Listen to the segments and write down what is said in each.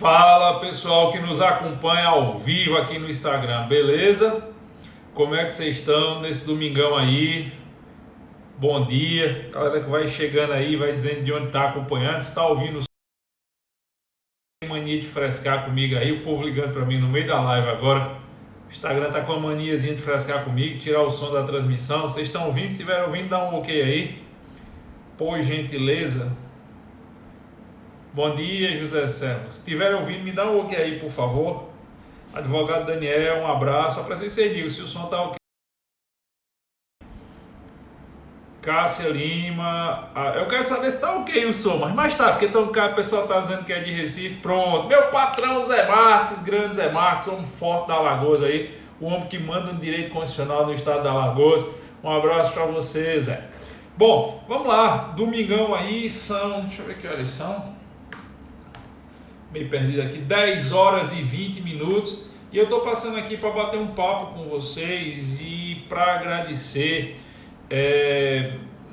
Fala pessoal que nos acompanha ao vivo aqui no Instagram, beleza? Como é que vocês estão nesse domingão aí? Bom dia, galera que vai chegando aí, vai dizendo de onde está acompanhando, se está ouvindo, tem mania de frescar comigo aí, o povo ligando para mim no meio da live agora. O Instagram tá com uma maniazinha de frescar comigo, tirar o som da transmissão. Vocês estão ouvindo? Se estiver ouvindo, dá um ok aí, por gentileza. Bom dia, José Servo. Se estiver ouvindo, me dá um ok aí, por favor. Advogado Daniel, um abraço. Só para vocês digam se o som tá ok. Cássia Lima. Eu quero saber se tá ok o som, mas tá, porque o pessoal tá dizendo que é de Recife. Pronto. Meu patrão Zé Marques, grande Zé Marques, homem forte da Alagoas aí. O homem que manda no direito constitucional no estado da Alagoas. Um abraço para você, Zé. Bom, vamos lá. Domingão aí são. Deixa eu ver que horas são. Meio perdido aqui, 10 horas e 20 minutos, e eu estou passando aqui para bater um papo com vocês e para agradecer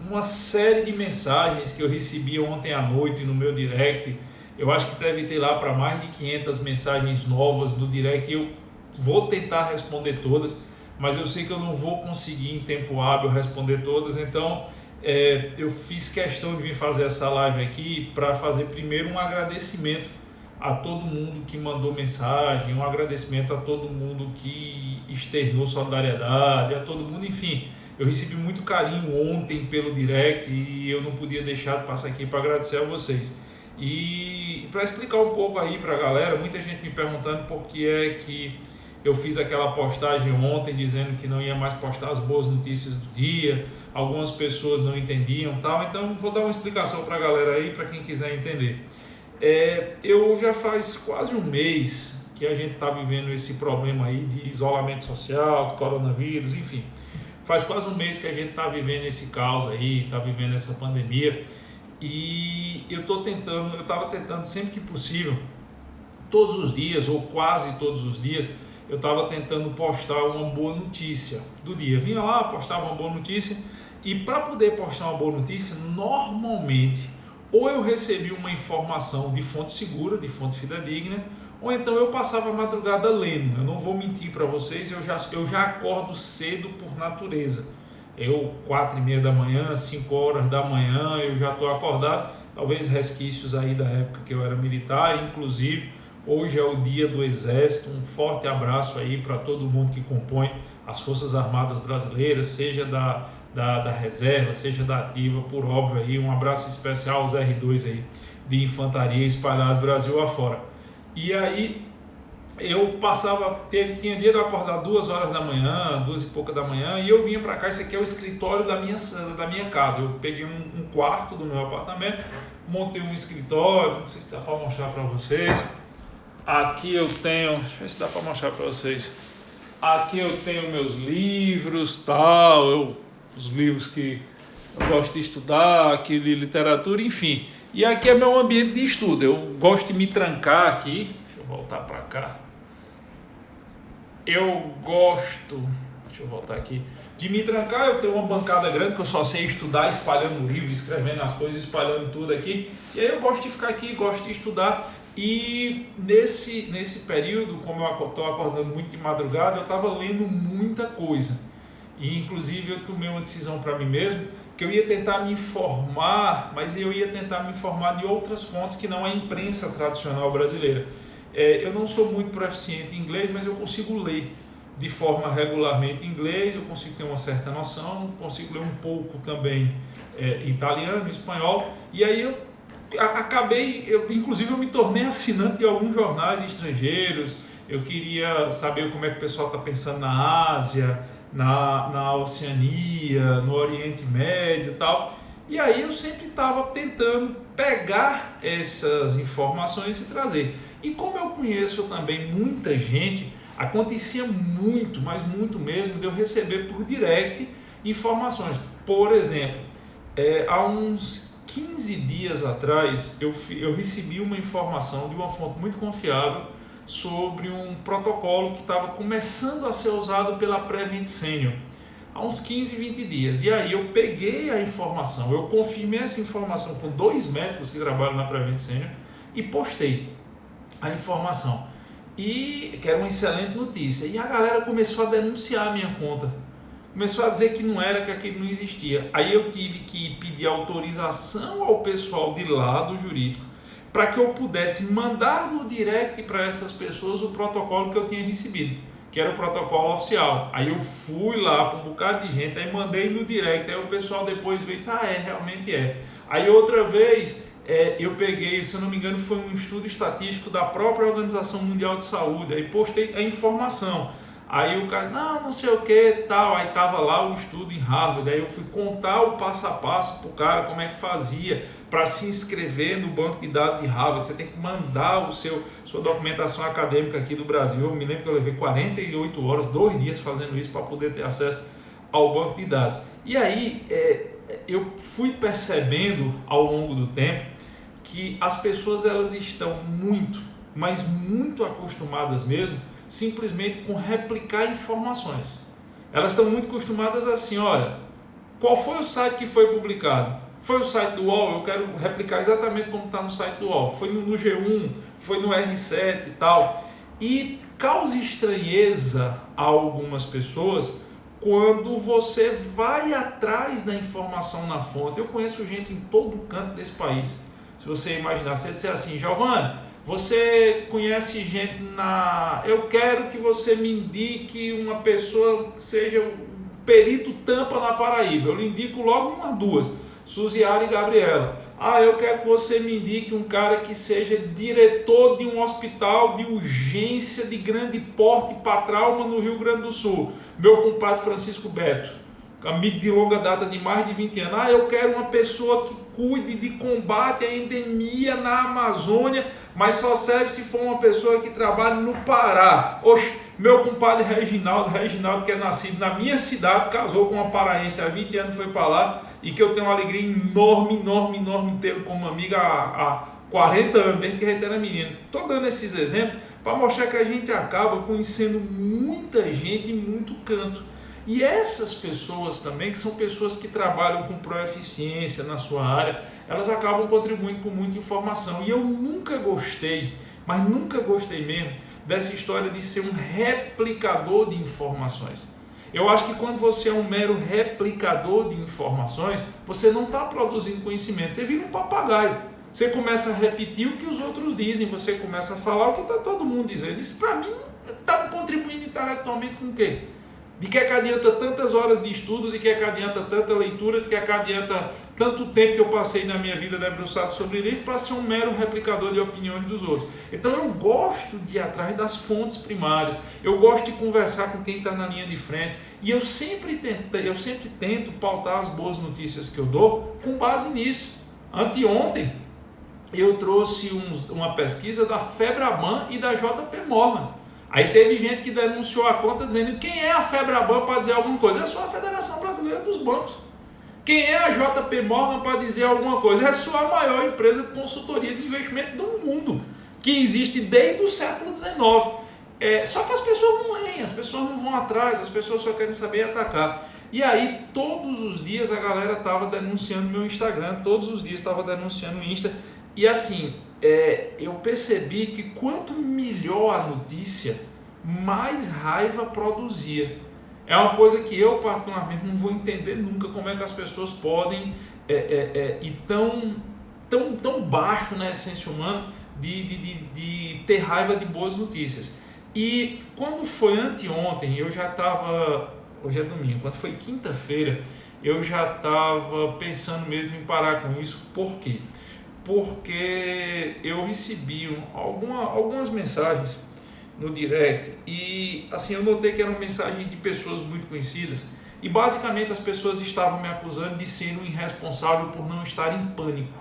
uma série de mensagens que eu recebi ontem à noite no meu direct. Eu acho que deve ter lá para mais de 500 mensagens novas no direct. Eu vou tentar responder todas, mas eu sei que eu não vou conseguir em tempo hábil responder todas, então eu fiz questão de vir fazer essa live aqui para fazer primeiro um agradecimento a todo mundo que mandou mensagem, um agradecimento a todo mundo que externou solidariedade, a todo mundo, enfim. Eu recebi muito carinho ontem pelo direct e eu não podia deixar de passar aqui para agradecer a vocês. E para explicar um pouco aí para a galera, muita gente me perguntando por que é que eu fiz aquela postagem ontem dizendo que não ia mais postar as boas notícias do dia, algumas pessoas não entendiam tal, então vou dar uma explicação para a galera aí, para quem quiser entender. Eu já faz quase um mês que a gente está vivendo esse problema aí de isolamento social, do coronavírus, enfim. Faz quase um mês que a gente está vivendo esse caos aí, está vivendo essa pandemia. E eu estava tentando sempre que possível, todos os dias ou quase todos os dias, eu estava tentando postar uma boa notícia do dia. Vinha lá, postava uma boa notícia e para poder postar uma boa notícia, normalmente ou eu recebi uma informação de fonte segura, de fonte fidedigna, ou então eu passava a madrugada lendo. Eu não vou mentir para vocês, eu já acordo cedo por natureza. 4h30 da manhã, 5 horas da manhã, eu já estou acordado. Talvez resquícios aí da época que eu era militar, inclusive hoje é o dia do Exército. Um forte abraço aí para todo mundo que compõe as Forças Armadas Brasileiras, seja da reserva, seja da ativa, por óbvio aí, um abraço especial aos R2 aí, de infantaria espalhados Brasil afora. E aí eu passava, tinha dia de eu acordar 2 horas da manhã, 2 e pouca da manhã, e eu vinha para cá. Esse aqui é o escritório da minha casa. Eu peguei um quarto do meu apartamento, montei um escritório, não sei se dá para mostrar para vocês. Aqui eu tenho, deixa eu ver se dá para mostrar para vocês. Aqui eu tenho meus livros, tal, os livros que eu gosto de estudar, aqui de literatura, enfim. E aqui é meu ambiente de estudo. Eu gosto de me trancar aqui. Deixa eu voltar para cá. Deixa eu voltar aqui. De me trancar, eu tenho uma bancada grande que eu só sei estudar, espalhando livro, escrevendo as coisas, espalhando tudo aqui. E aí eu gosto de ficar aqui, gosto de estudar. E nesse período, como eu estou acordando muito de madrugada, eu estava lendo muita coisa. E inclusive eu tomei uma decisão para mim mesmo, que eu ia tentar me informar, mas eu ia tentar me informar de outras fontes que não a imprensa tradicional brasileira. Eu não sou muito proficiente em inglês, mas eu consigo ler de forma regularmente em inglês, eu consigo ter uma certa noção, consigo ler um pouco também italiano, espanhol, e aí inclusive eu me tornei assinante de alguns jornais estrangeiros. Eu queria saber como é que o pessoal está pensando na Ásia, na Oceania, no Oriente Médio e tal. E aí eu sempre estava tentando pegar essas informações e trazer. E como eu conheço também muita gente, acontecia muito, mas muito mesmo, de eu receber por direct informações. Por exemplo, há uns 15 dias atrás eu recebi uma informação de uma fonte muito confiável sobre um protocolo que estava começando a ser usado pela Prevent Senior há uns 15, 20 dias. E aí eu peguei a informação, eu confirmei essa informação com 2 médicos que trabalham na Prevent Senior e postei. a informação. E que era uma excelente notícia. E a galera começou a denunciar a minha conta. Começou a dizer que não era, que aquilo não existia. Aí eu tive que pedir autorização ao pessoal de lá do jurídico para que eu pudesse mandar no direct para essas pessoas o protocolo que eu tinha recebido, que era o protocolo oficial. Aí eu fui lá para um bocado de gente, aí mandei no direct, aí o pessoal depois veio e disse, realmente é. Aí outra vez eu peguei, se eu não me engano, foi um estudo estatístico da própria Organização Mundial de Saúde, aí postei a informação. Aí o cara, não sei o que, tal, aí tava lá o estudo em Harvard, aí eu fui contar o passo a passo pro cara como é que fazia para se inscrever no banco de dados de Harvard. Você tem que mandar sua documentação acadêmica aqui do Brasil. Eu me lembro que eu levei 48 horas, 2 dias fazendo isso para poder ter acesso ao banco de dados. E aí eu fui percebendo ao longo do tempo que as pessoas elas estão muito, mas muito acostumadas mesmo simplesmente com replicar informações. Elas estão muito acostumadas assim, olha, qual foi o site que foi publicado? Foi o site do UOL, eu quero replicar exatamente como está no site do UOL. Foi no G1, foi no R7 e tal. E causa estranheza a algumas pessoas quando você vai atrás da informação na fonte. Eu conheço gente em todo canto desse país. Se você imaginar, você disser assim, Giovanni, você conhece gente eu quero que você me indique uma pessoa que seja perito tampa na Paraíba. Eu lhe indico logo umas 2, Suziara e Gabriela. Eu quero que você me indique um cara que seja diretor de um hospital de urgência de grande porte para trauma no Rio Grande do Sul. Meu compadre Francisco Beto, amigo de longa data de mais de 20 anos. Eu quero uma pessoa que cuide de combate à endemia na Amazônia, mas só serve se for uma pessoa que trabalhe no Pará. Oxe, meu compadre Reginaldo que é nascido na minha cidade, casou com uma paraense há 20 anos, foi para lá, e que eu tenho uma alegria enorme tê-lo como amiga há 40 anos, desde que a gente era menino. Estou dando esses exemplos para mostrar que a gente acaba conhecendo muita gente em muito canto. E essas pessoas também, que são pessoas que trabalham com proeficiência na sua área, elas acabam contribuindo com muita informação. E eu nunca gostei, mas nunca gostei mesmo, dessa história de ser um replicador de informações. Eu acho que quando você é um mero replicador de informações, você não está produzindo conhecimento, você vira um papagaio. Você começa a repetir o que os outros dizem, você começa a falar o que está todo mundo dizendo. Isso para mim está contribuindo intelectualmente com o quê? De que adianta tantas horas de estudo, de que adianta tanta leitura, de que adianta tanto tempo que eu passei na minha vida debruçado sobre livro para ser um mero replicador de opiniões dos outros. Então eu gosto de ir atrás das fontes primárias, eu gosto de conversar com quem está na linha de frente, e eu sempre tento pautar as boas notícias que eu dou com base nisso. Anteontem eu trouxe uma pesquisa da Febraban e da JP Morgan. Aí teve gente que denunciou a conta dizendo quem é a Febraban para dizer alguma coisa? É só a Federação Brasileira dos Bancos. Quem é a JP Morgan para dizer alguma coisa? É só a maior empresa de consultoria de investimento do mundo, que existe desde o século XIX. Só que as pessoas não leem, as pessoas não vão atrás, as pessoas só querem saber atacar. E aí todos os dias a galera estava denunciando meu Instagram, todos os dias estava denunciando o Insta. E assim, eu percebi que quanto melhor a notícia, mais raiva produzia. É uma coisa que eu particularmente não vou entender nunca, como é que as pessoas podem ir tão baixo na essência humana de ter raiva de boas notícias. E quando foi anteontem, eu já estava, hoje é domingo, quando foi quinta-feira, eu já estava pensando mesmo em parar com isso. Por quê? Porque eu recebi algumas mensagens no direct e assim eu notei que eram mensagens de pessoas muito conhecidas e basicamente as pessoas estavam me acusando de ser um irresponsável por não estar em pânico.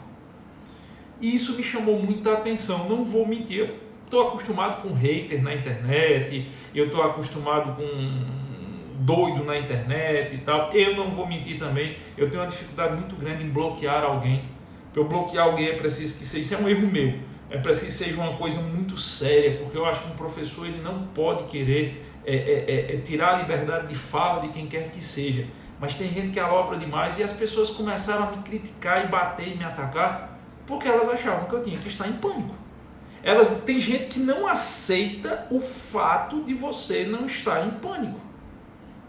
E isso me chamou muita atenção, não vou mentir, eu estou acostumado com hater na internet, eu estou acostumado com doido na internet e tal, eu não vou mentir também, eu tenho uma dificuldade muito grande em bloquear alguém. Para eu bloquear alguém é preciso que seja, isso é um erro meu, é preciso que seja uma coisa muito séria, porque eu acho que um professor ele não pode querer tirar a liberdade de fala de quem quer que seja, mas tem gente que alopra demais e as pessoas começaram a me criticar e bater e me atacar porque elas achavam que eu tinha que estar em pânico. Tem gente que não aceita o fato de você não estar em pânico.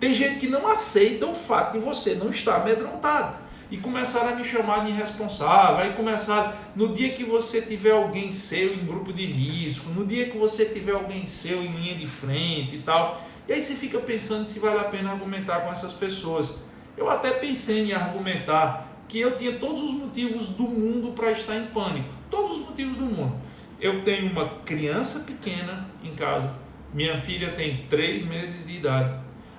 Tem gente que não aceita o fato de você não estar amedrontado. E começaram a me chamar de irresponsável. Aí começaram, no dia que você tiver alguém seu em grupo de risco, no dia que você tiver alguém seu em linha de frente e tal. E aí você fica pensando se vale a pena argumentar com essas pessoas. Eu até pensei em argumentar que eu tinha todos os motivos do mundo para estar em pânico. Todos os motivos do mundo. Eu tenho uma criança pequena em casa. Minha filha tem 3 meses de idade.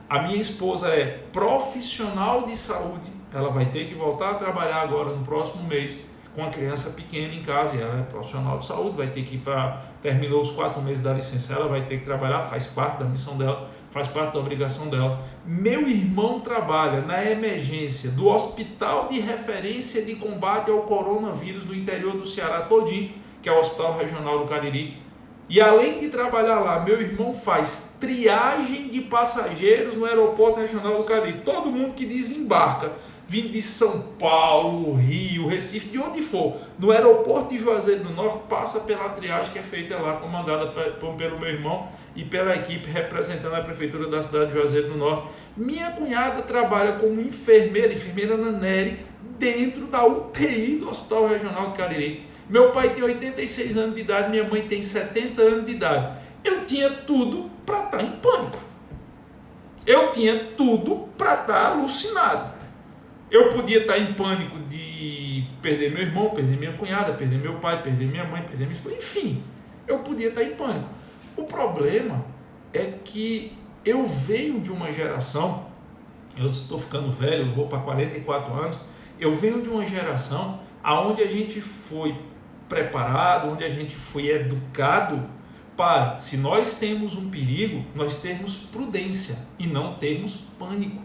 A minha esposa é profissional de saúde. Ela vai ter que voltar a trabalhar agora no próximo mês com a criança pequena em casa. E ela é profissional de saúde, vai ter que ir para... Terminou os 4 meses da licença, ela vai ter que trabalhar, faz parte da missão dela, faz parte da obrigação dela. Meu irmão trabalha na emergência do Hospital de Referência de Combate ao Coronavírus do interior do Ceará todinho, que é o Hospital Regional do Cariri. E além de trabalhar lá, meu irmão faz triagem de passageiros no Aeroporto Regional do Cariri. Todo mundo que desembarca, vindo de São Paulo, Rio, Recife, de onde for, no aeroporto de Juazeiro do Norte, passa pela triagem que é feita lá, comandada pelo meu irmão e pela equipe representando a prefeitura da cidade de Juazeiro do Norte. Minha cunhada trabalha como enfermeira Naneri, dentro da UTI do Hospital Regional do Cariri. Meu pai tem 86 anos de idade, minha mãe tem 70 anos de idade. Eu tinha tudo para estar em pânico. Eu tinha tudo para estar alucinado. Eu podia estar em pânico de perder meu irmão, perder minha cunhada, perder meu pai, perder minha mãe, perder minha esposa. Enfim, eu podia estar em pânico. O problema é que eu venho de uma geração, eu estou ficando velho, eu vou para 44 anos, eu venho de uma geração onde a gente foi preparado, onde a gente foi educado para, se nós temos um perigo, nós termos prudência e não termos pânico.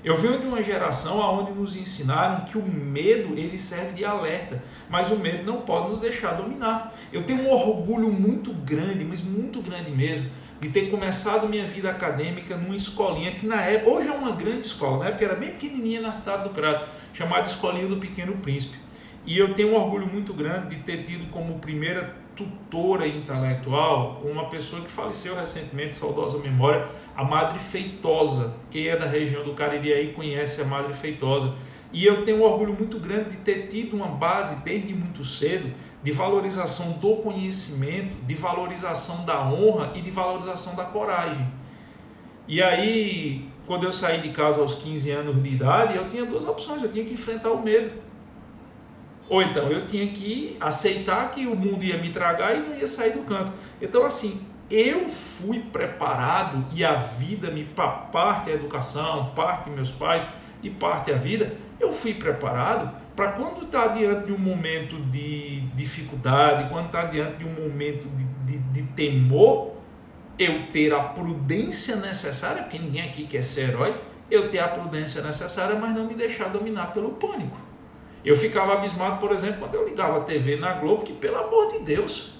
Eu venho de uma geração onde nos ensinaram que o medo ele serve de alerta, mas o medo não pode nos deixar dominar. Eu tenho um orgulho muito grande, mas muito grande mesmo, de ter começado minha vida acadêmica numa escolinha que na época, hoje é uma grande escola, na época era bem pequenininha na cidade do Crato, chamada Escolinha do Pequeno Príncipe. E eu tenho um orgulho muito grande de ter tido como primeira tutora intelectual uma pessoa que faleceu recentemente, saudosa memória, a Madre Feitosa. Quem é da região do Cariri aí conhece a Madre Feitosa. E eu tenho um orgulho muito grande de ter tido uma base desde muito cedo de valorização do conhecimento, de valorização da honra e de valorização da coragem. E aí, quando eu saí de casa aos 15 anos de idade, eu tinha 2 opções, eu tinha que enfrentar o medo. Ou então eu tinha que aceitar que o mundo ia me tragar e não ia sair do canto. Então assim, eu fui preparado e a vida me, parte a educação, parte meus pais e parte a vida, eu fui preparado para quando está diante de um momento de dificuldade, quando está diante de um momento de temor, eu ter a prudência necessária, porque ninguém aqui quer ser herói, eu ter a prudência necessária, mas não me deixar dominar pelo pânico. Eu ficava abismado, por exemplo, quando eu ligava a TV na Globo, que pelo amor de Deus,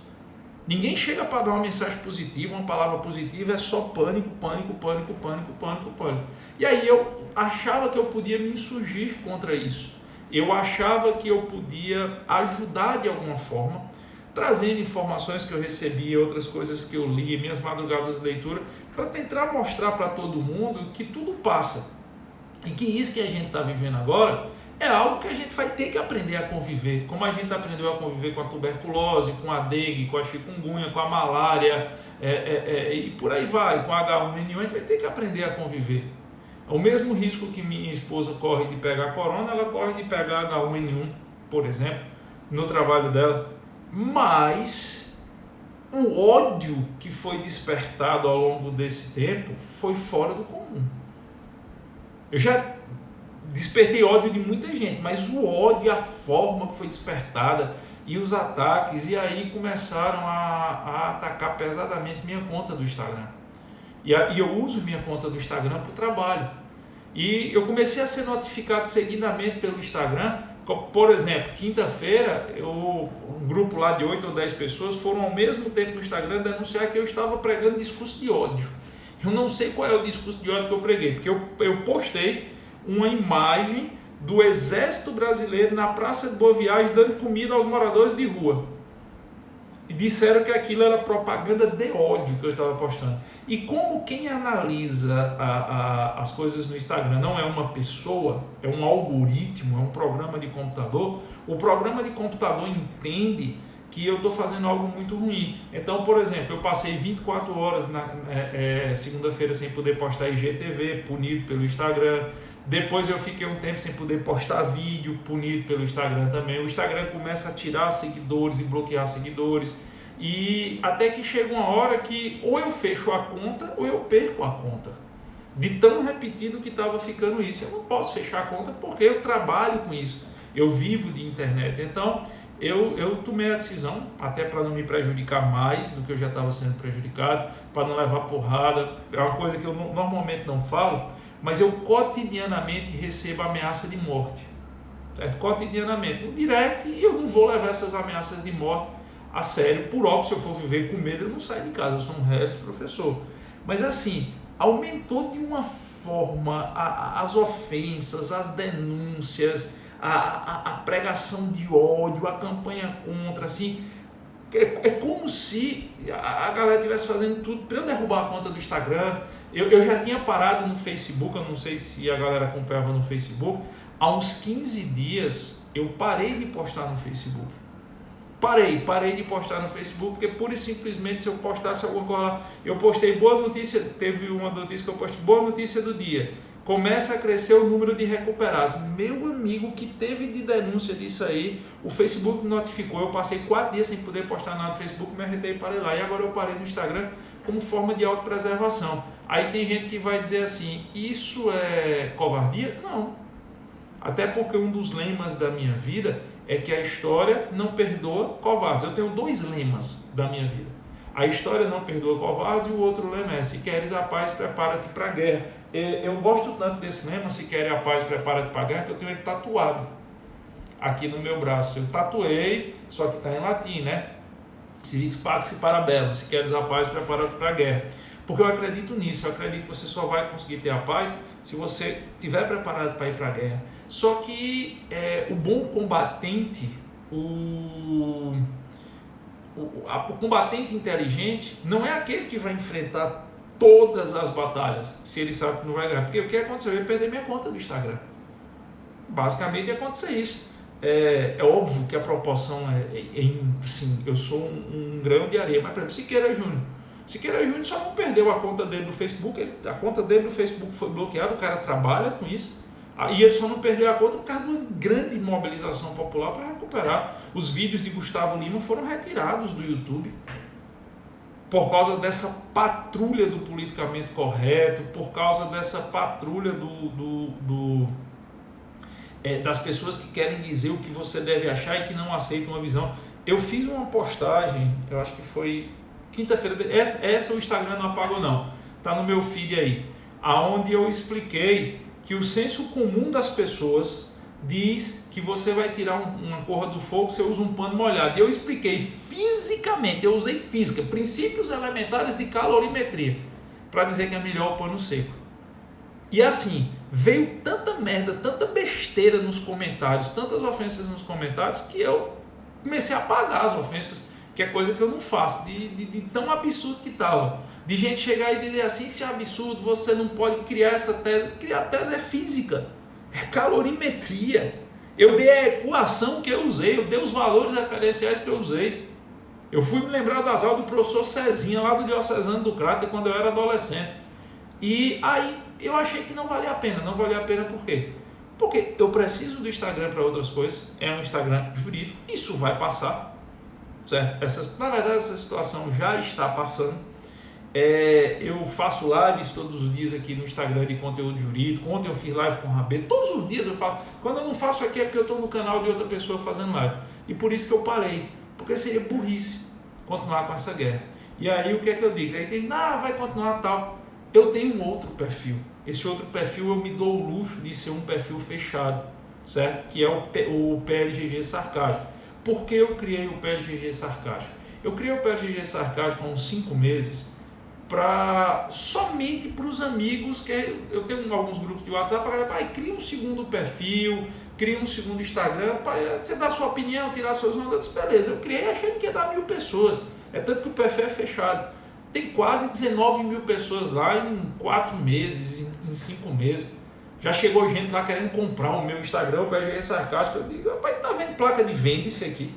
ninguém chega para dar uma mensagem positiva, uma palavra positiva, é só pânico, pânico, pânico, pânico, pânico, pânico. E aí eu achava que eu podia me insurgir contra isso. Eu achava que eu podia ajudar de alguma forma, trazendo informações que eu recebia, outras coisas que eu li, minhas madrugadas de leitura, para tentar mostrar para todo mundo que tudo passa. E que isso que a gente está vivendo agora é algo que a gente vai ter que aprender a conviver, como a gente aprendeu a conviver com a tuberculose, com a dengue, com a chikungunya, com a malária, e por aí vai, com a H1N1, a gente vai ter que aprender a conviver. O mesmo risco que minha esposa corre de pegar corona, ela corre de pegar H1N1, por exemplo, no trabalho dela. Mas o ódio que foi despertado ao longo desse tempo foi fora do comum. Eu já despertei ódio de muita gente, mas o ódio e a forma que foi despertada e os ataques, e aí começaram a atacar pesadamente minha conta do Instagram. E eu uso minha conta do Instagram para o trabalho. E eu comecei a ser notificado seguidamente pelo Instagram. Por exemplo, quinta-feira, um grupo lá de 8 ou 10 pessoas foram ao mesmo tempo no Instagram denunciar que eu estava pregando discurso de ódio. Eu não sei qual é o discurso de ódio que eu preguei, porque eu postei uma imagem do Exército Brasileiro na Praça de Boa Viagem dando comida aos moradores de rua. E disseram que aquilo era propaganda de ódio que eu estava postando. E como quem analisa as coisas no Instagram não é uma pessoa, é um algoritmo, é um programa de computador, o programa de computador entende que eu estou fazendo algo muito ruim. Então, por exemplo, eu passei 24 horas segunda-feira sem poder postar IGTV, punido pelo Instagram. Depois eu fiquei um tempo sem poder postar vídeo, punido pelo Instagram também. O Instagram começa a tirar seguidores e bloquear seguidores. E até que chega uma hora que ou eu fecho a conta ou eu perco a conta. De tão repetido que estava ficando isso. Eu não posso fechar a conta porque eu trabalho com isso. Eu vivo de internet. Então, eu tomei a decisão, até para não me prejudicar mais do que eu já estava sendo prejudicado, para não levar porrada. É uma coisa que eu normalmente não falo, mas eu cotidianamente recebo ameaça de morte, certo? Cotidianamente, no direct, e eu não vou levar essas ameaças de morte a sério. Por óbvio, se eu for viver com medo, eu não saio de casa, eu sou um reles professor. Mas assim, aumentou de uma forma as ofensas, as denúncias, a pregação de ódio, a campanha contra, assim, é como se a galera estivesse fazendo tudo para eu derrubar a conta do Instagram. Eu já tinha parado no Facebook, eu não sei se a galera acompanhava no Facebook, há uns 15 dias eu parei de postar no Facebook. Parei de postar no Facebook, porque pura e simplesmente se eu postasse alguma coisa lá, eu postei boa notícia, teve uma notícia que eu postei, boa notícia do dia, começa a crescer o número de recuperados. Meu amigo, que teve de denúncia disso aí, o Facebook me notificou, eu passei 4 dias sem poder postar nada no Facebook, me arretei e parei lá, e agora eu parei no Instagram como forma de autopreservação. Aí tem gente que vai dizer assim, isso é covardia? Não, até porque um dos lemas da minha vida é que a história não perdoa covardes. Eu tenho 2 lemas da minha vida. A história não perdoa covardes e o outro lema é: se queres a paz, prepara-te para a guerra. Eu gosto tanto desse lema, se queres a paz, prepara-te para a guerra, que eu tenho ele tatuado aqui no meu braço. Eu tatuei, só que está em latim, né? Si vix pax para bellum, se queres a paz, prepara-te para a guerra. Porque eu acredito nisso, eu acredito que você só vai conseguir ter a paz se você estiver preparado para ir para a guerra. Só que o bom combatente, o combatente inteligente, não é aquele que vai enfrentar todas as batalhas, se ele sabe que não vai ganhar. Porque o que aconteceu? Eu ia perder minha conta do Instagram. Basicamente ia acontecer isso. É óbvio que a proporção assim, eu sou um grão de areia, mas por exemplo, Siqueira Júnior só não perdeu a conta dele do Facebook, a conta dele do Facebook foi bloqueada, o cara trabalha com isso, e ele só não perdeu a conta por causa de uma grande mobilização popular para recuperar. Os vídeos de Gustavo Lima foram retirados do YouTube por causa dessa patrulha do politicamente correto, por causa dessa patrulha das pessoas que querem dizer o que você deve achar e que não aceitam uma visão. Eu fiz uma postagem, eu acho que foi quinta-feira, essa o Instagram não apagou não, tá no meu feed aí, aonde eu expliquei que o senso comum das pessoas diz que você vai tirar uma corra do fogo, você usa um pano molhado. E eu expliquei fisicamente, eu usei física, princípios elementares de calorimetria, para dizer que é melhor o pano seco. E assim, veio tanta merda, tanta besteira nos comentários, tantas ofensas nos comentários, que eu comecei a apagar as ofensas, que é coisa que eu não faço, de tão absurdo que estava. De gente chegar e dizer assim, isso é absurdo, você não pode criar essa tese. Criar tese é física, é calorimetria. Eu dei a equação que eu usei, eu dei os valores referenciais que eu usei. Eu fui me lembrar das aulas do professor Cezinha, lá do Diocesano do Crato, quando eu era adolescente. E aí eu achei que não valia a pena. Não valia a pena por quê? Porque eu preciso do Instagram para outras coisas, é um Instagram jurídico, isso vai passar, certo? Na verdade, essa situação já está passando. Eu faço lives todos os dias aqui no Instagram de conteúdo jurídico. Ontem eu fiz live com o Rabelo, todos os dias eu faço. Quando eu não faço aqui é porque eu estou no canal de outra pessoa fazendo live, e por isso que eu parei, porque seria burrice continuar com essa guerra. E aí o que é que eu digo? Aí tem, vai continuar tal. Eu tenho um outro perfil, esse outro perfil eu me dou o luxo de ser um perfil fechado, certo? Que é o PLGG Sarcasmo. Por que eu criei o PLGG Sarcasmo? Eu criei o PLGG Sarcasmo há uns 5 meses, somente para os amigos, que eu tenho alguns grupos de WhatsApp, para pai, cria um segundo perfil, cria um segundo Instagram, para você dar sua opinião, tirar suas ondas, beleza. Eu criei achando que ia dar 1.000 pessoas, é tanto que o perfil é fechado. Tem quase 19.000 pessoas lá em 4 meses, em 5 meses. Já chegou gente lá querendo comprar o meu Instagram, o PRG Sarcástico. Eu digo, rapaz, tá vendo placa de venda isso aqui?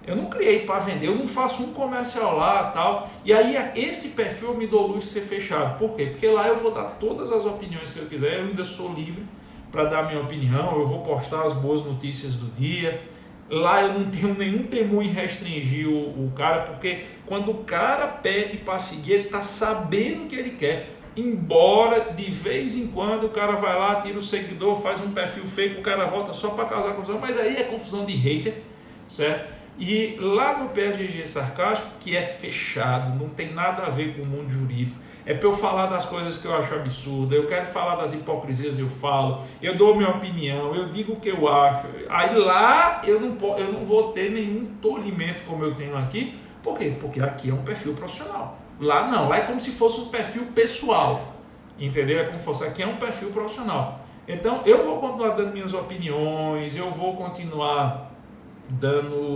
Eu não criei para vender, eu não faço um comercial lá tal. E aí esse perfil eu me dou luxo de ser fechado. Por quê? Porque lá eu vou dar todas as opiniões que eu quiser, eu ainda sou livre para dar minha opinião, eu vou postar as boas notícias do dia. Lá eu não tenho nenhum temor em restringir o cara, porque quando o cara pede para seguir, ele está sabendo o que ele quer. Embora de vez em quando o cara vai lá, tira o seguidor, faz um perfil fake, o cara volta só para causar confusão, mas aí é confusão de hater, certo? E lá no PLGG Sarcástico, que é fechado, não tem nada a ver com o mundo jurídico, é para eu falar das coisas que eu acho absurda, eu quero falar das hipocrisias, eu falo, eu dou minha opinião, eu digo o que eu acho. Aí lá eu não vou ter nenhum tolimento como eu tenho aqui. Por quê? Porque aqui é um perfil profissional. Lá não, lá é como se fosse um perfil pessoal, entendeu? É como se fosse, aqui é um perfil profissional. Então eu vou continuar dando minhas opiniões, eu vou continuar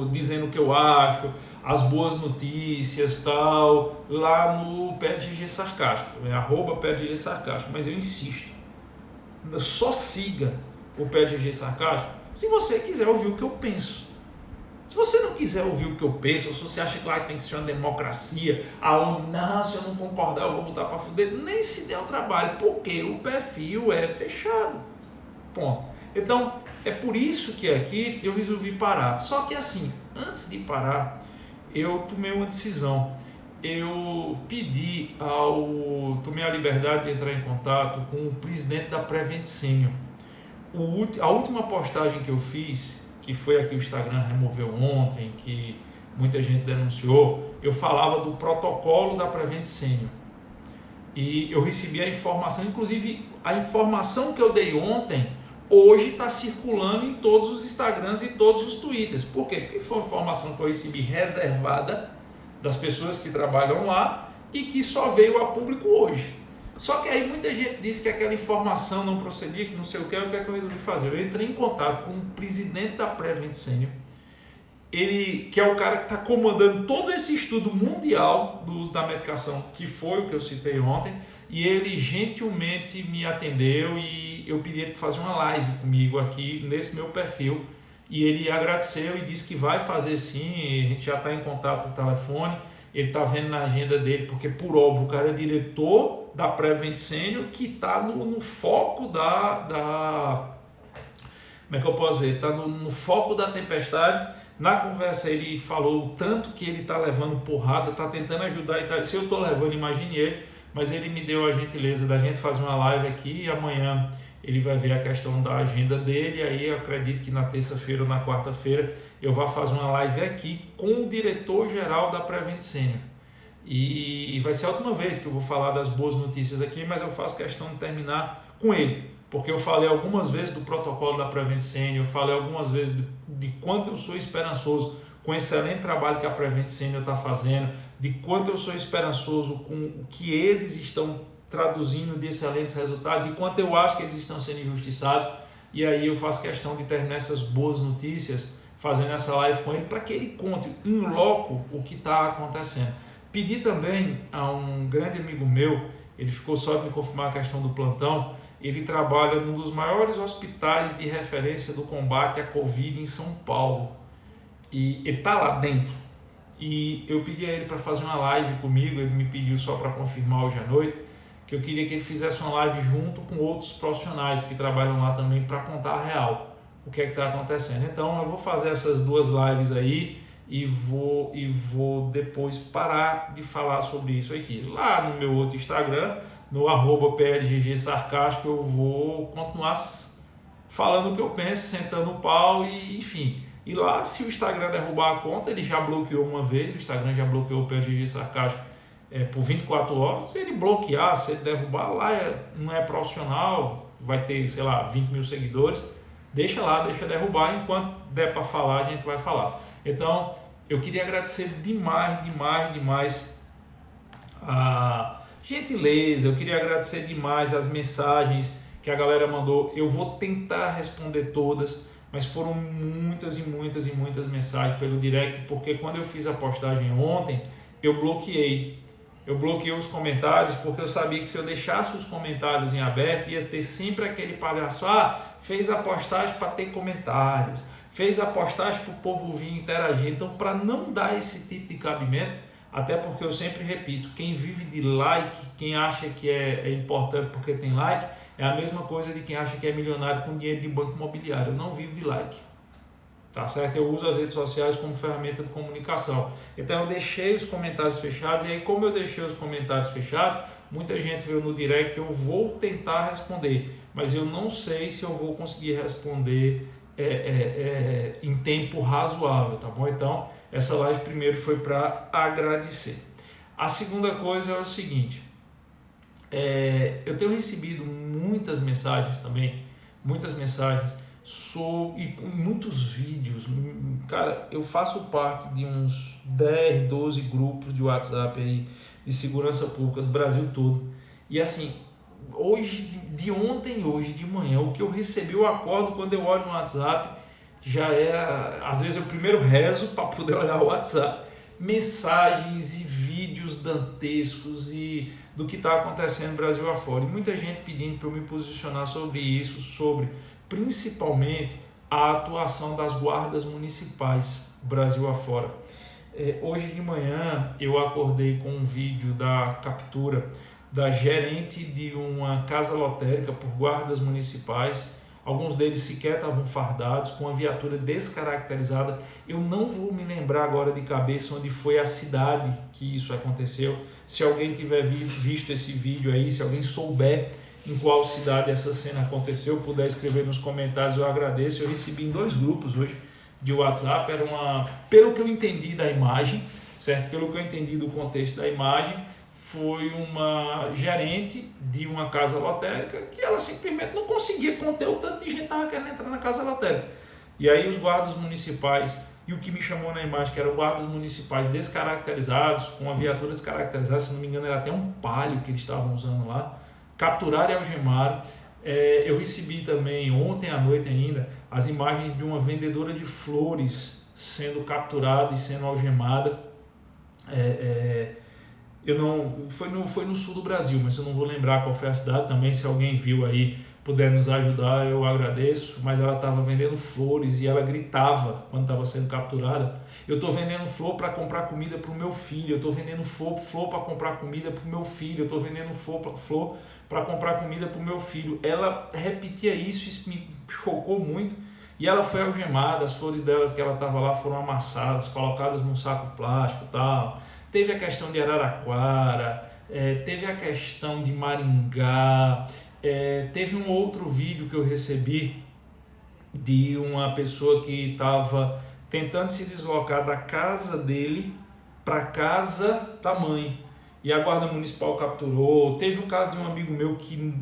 dizendo o que eu acho, as boas notícias, tal, lá no PLGG Sarcástico, @PLGG Sarcástico, mas eu insisto, só siga o PLGG Sarcástico se você quiser ouvir o que eu penso. Se você não quiser ouvir o que eu penso, se você acha que lá tem que ser uma democracia, aonde, não, se eu não concordar eu vou botar para fuder, nem se der o trabalho, porque o perfil é fechado, ponto. Então, é por isso que aqui eu resolvi parar. Só que assim, antes de parar, eu tomei uma decisão. Eu tomei a liberdade de entrar em contato com o presidente da Prevent Senior. A última postagem que eu fiz, que foi a que o Instagram removeu ontem, que muita gente denunciou, eu falava do protocolo da Prevent Senior. E eu recebi a informação, inclusive a informação que eu dei ontem, hoje está circulando em todos os Instagrams e todos os Twitters. Por quê? Porque foi uma informação que eu recebi reservada das pessoas que trabalham lá e que só veio a público hoje. Só que aí muita gente disse que aquela informação não procedia, que não sei o que é que eu resolvi fazer. Eu entrei em contato com o presidente da Prevent Senior, ele, que é o cara que está comandando todo esse estudo mundial do uso da medicação, que foi o que eu citei ontem, e ele gentilmente me atendeu e eu pedi para fazer uma live comigo aqui nesse meu perfil, e ele agradeceu e disse que vai fazer sim. A gente já está em contato no telefone, ele está vendo na agenda dele, porque por óbvio o cara é diretor da Prevent Senior, que está no foco como é que eu posso dizer, está no foco da tempestade. Na conversa ele falou o tanto que ele está levando porrada, está tentando ajudar, e se eu estou levando, imagine ele, mas ele me deu a gentileza da gente fazer uma live aqui, e amanhã ele vai ver a questão da agenda dele, aí eu acredito que na terça-feira ou na quarta-feira eu vou fazer uma live aqui com o diretor-geral da Prevent Senior. E vai ser a última vez que eu vou falar das boas notícias aqui, mas eu faço questão de terminar com ele, porque eu falei algumas vezes do protocolo da Prevent Senior, eu falei algumas vezes de quanto eu sou esperançoso com o excelente trabalho que a Prevent Senior está fazendo, de quanto eu sou esperançoso com o que eles estão traduzindo de excelentes resultados e quanto eu acho que eles estão sendo injustiçados. E aí eu faço questão de terminar essas boas notícias fazendo essa live com ele, para que ele conte in loco o que está acontecendo. Pedi também a um grande amigo meu, ele ficou só de me confirmar a questão do plantão. Ele trabalha num dos maiores hospitais de referência do combate à Covid em São Paulo, e ele está lá dentro, e eu pedi a ele para fazer uma live comigo. Ele me pediu só para confirmar hoje à noite, que eu queria que ele fizesse uma live junto com outros profissionais que trabalham lá também, para contar a real, o que é que está acontecendo. Então eu vou fazer essas duas lives aí e vou depois parar de falar sobre isso aqui. Lá no meu outro Instagram, no @PLGG Sarcástico, eu vou continuar falando o que eu penso, sentando o pau, e enfim. E lá, se o Instagram derrubar a conta, ele já bloqueou uma vez, o Instagram já bloqueou o PLGG Sarcástico por 24 horas. Se ele bloquear, se ele derrubar, lá não é profissional, vai ter, sei lá, 20 mil seguidores, deixa lá, deixa derrubar, enquanto der para falar, a gente vai falar. Então, eu queria agradecer demais a gentileza. Eu queria agradecer demais as mensagens que a galera mandou. Eu vou tentar responder todas, mas foram muitas e muitas e muitas mensagens pelo direct, porque quando eu fiz a postagem ontem, eu bloqueei. Eu bloqueei os comentários porque eu sabia que se eu deixasse os comentários em aberto, ia ter sempre aquele palhaço, fez a postagem para ter comentários, fez a postagem para o povo vir interagir. Então, para não dar esse tipo de cabimento, até porque eu sempre repito, quem vive de like, quem acha que é importante porque tem like, é a mesma coisa de quem acha que é milionário com dinheiro de banco imobiliário. Eu não vivo de like. Tá certo? Eu uso as redes sociais como ferramenta de comunicação. Então eu deixei os comentários fechados, e aí como eu deixei os comentários fechados, muita gente veio no direct. Eu vou tentar responder, mas eu não sei se eu vou conseguir responder em tempo razoável, tá bom? Então essa live primeiro foi para agradecer. A segunda coisa é o seguinte, eu tenho recebido muitas mensagens também, muitas mensagens e muitos vídeos. Cara, eu faço parte de uns 10, 12 grupos de WhatsApp aí de segurança pública do Brasil todo. E assim, hoje, de ontem, hoje de manhã, o que eu recebi, eu acordo, quando eu olho no WhatsApp, já às vezes eu primeiro rezo para poder olhar o WhatsApp. Mensagens e vídeos dantescos e do que está acontecendo no Brasil afora. E muita gente pedindo para eu me posicionar sobre isso, sobre principalmente a atuação das guardas municipais Brasil afora. Hoje de manhã eu acordei com um vídeo da captura da gerente de uma casa lotérica por guardas municipais. Alguns deles sequer estavam fardados, com a viatura descaracterizada. Eu não vou me lembrar agora de cabeça onde foi a cidade que isso aconteceu. Se alguém tiver visto esse vídeo aí, se alguém souber em qual cidade essa cena aconteceu, puder escrever nos comentários, eu agradeço. Eu recebi em 2 grupos hoje de WhatsApp. Pelo que eu entendi da imagem, certo? Pelo que eu entendi do contexto da imagem, foi uma gerente de uma casa lotérica que ela simplesmente não conseguia conter o tanto de gente que estava querendo entrar na casa lotérica. E aí os guardas municipais, e o que me chamou na imagem, que eram guardas municipais descaracterizados, com a viatura descaracterizada, se não me engano era até um Palio que eles estavam usando lá, capturaram e algemaram. Eu recebi também ontem à noite ainda as imagens de uma vendedora de flores sendo capturada e sendo algemada. Foi no sul do Brasil, mas eu não vou lembrar qual foi a cidade também. Se alguém viu aí, puder nos ajudar, eu agradeço. Mas ela estava vendendo flores e ela gritava quando estava sendo capturada: eu estou vendendo flor para comprar comida para o meu filho, eu estou vendendo flor para comprar comida para o meu filho, eu estou vendendo flor para comprar comida para o meu filho. Ela repetia isso me chocou muito. E ela foi algemada, as flores delas que ela estava lá foram amassadas, colocadas num saco plástico e tal. Teve a questão de Araraquara, teve a questão de Maringá, teve um outro vídeo que eu recebi de uma pessoa que estava tentando se deslocar da casa dele para a casa da mãe. E a guarda municipal capturou. Teve o caso de um amigo meu que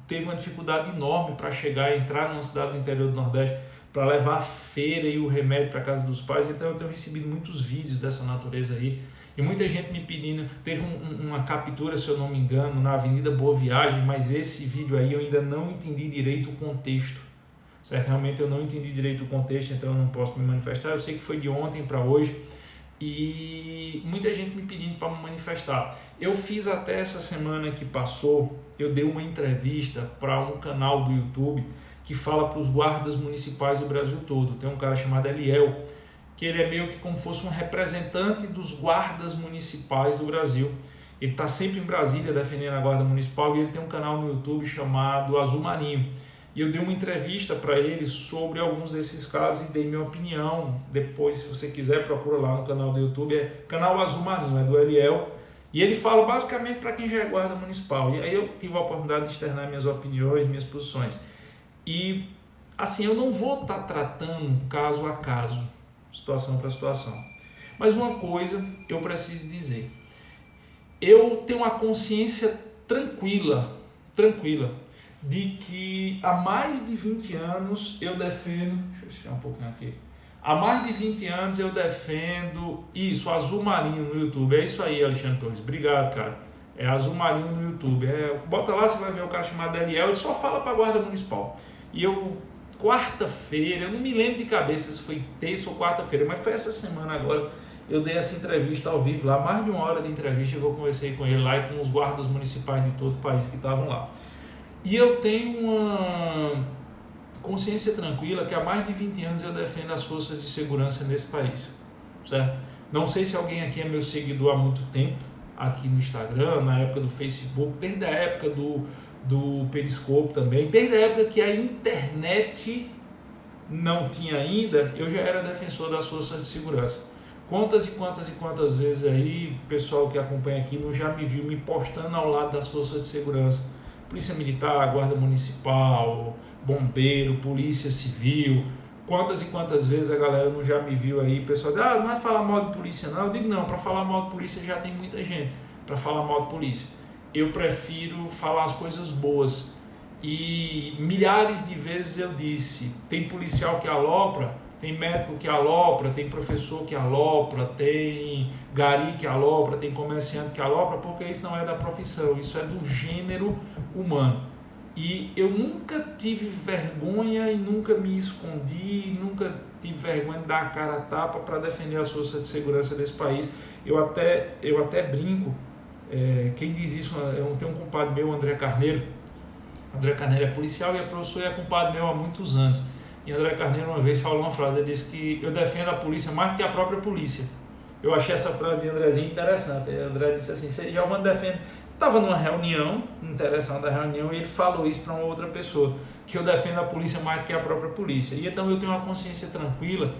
teve uma dificuldade enorme para chegar, entrar numa cidade do interior do Nordeste, para levar a feira e o remédio para a casa dos pais. Então eu tenho recebido muitos vídeos dessa natureza aí. E muita gente me pedindo, teve uma captura, se eu não me engano, na Avenida Boa Viagem, mas esse vídeo aí eu ainda não entendi direito o contexto, certo? Realmente eu não entendi direito o contexto, então eu não posso me manifestar. Eu sei que foi de ontem para hoje e muita gente me pedindo para me manifestar. Eu fiz até essa semana que passou, eu dei uma entrevista para um canal do YouTube que fala para os guardas municipais do Brasil todo. Tem um cara chamado Eliel, que ele é meio que como fosse um representante dos guardas municipais do Brasil. Ele está sempre em Brasília defendendo a guarda municipal e ele tem um canal no YouTube chamado Azul Marinho. E eu dei uma entrevista para ele sobre alguns desses casos e dei minha opinião. Depois, se você quiser, procura lá no canal do YouTube, canal Azul Marinho, é do Eliel. E ele fala basicamente para quem já é guarda municipal. E aí eu tive a oportunidade de externar minhas opiniões, minhas posições. E assim, eu não vou estar tratando caso a caso, situação para situação. Mas uma coisa eu preciso dizer. Eu tenho uma consciência tranquila de que há mais de 20 anos eu defendo... Deixa eu tirar um pouquinho aqui. Há mais de 20 anos eu defendo isso, Azul Marinho no YouTube. É isso aí, Alexandre Torres. Obrigado, cara. É Azul Marinho no YouTube. Bota lá, você vai ver o cara chamado Eliel, ele só fala para a Guarda Municipal. E eu, quarta-feira, eu não me lembro de cabeça se foi terça ou quarta-feira, mas foi essa semana agora, eu dei essa entrevista ao vivo lá, mais de 1 hora de entrevista, eu conversei com ele lá e com os guardas municipais de todo o país que estavam lá. E eu tenho uma consciência tranquila que há mais de 20 anos eu defendo as forças de segurança nesse país, certo? Não sei se alguém aqui é meu seguidor há muito tempo, aqui no Instagram, na época do Facebook, desde a época do Periscope também, desde a época que a internet não tinha ainda, eu já era defensor das forças de segurança. Quantas e quantas vezes aí, pessoal que acompanha aqui não já me viu me postando ao lado das forças de segurança, Polícia Militar, Guarda Municipal, Bombeiro, Polícia Civil. Quantas e quantas vezes a galera não já me viu aí, o pessoal diz, não vai falar mal de polícia não. Eu digo, não, para falar mal de polícia já tem muita gente para falar mal de polícia. Eu prefiro falar as coisas boas. E milhares de vezes eu disse, tem policial que alopra, tem médico que alopra, tem professor que alopra, tem gari que alopra, tem comerciante que alopra, porque isso não é da profissão, isso é do gênero humano. E eu nunca tive vergonha e nunca me escondi, nunca tive vergonha de dar a cara a tapa para defender as forças de segurança desse país. Eu até brinco, quem diz isso, eu tenho um compadre meu, André Carneiro. André Carneiro é policial e é professor e é compadre meu há muitos anos. E André Carneiro uma vez falou uma frase, ele disse que eu defendo a polícia mais do que a própria polícia. Eu achei essa frase de Andrezinho interessante. André disse assim, você já defende... Estava numa reunião, interessante da reunião, e ele falou isso para uma outra pessoa, que eu defendo a polícia mais do que a própria polícia. E então eu tenho uma consciência tranquila.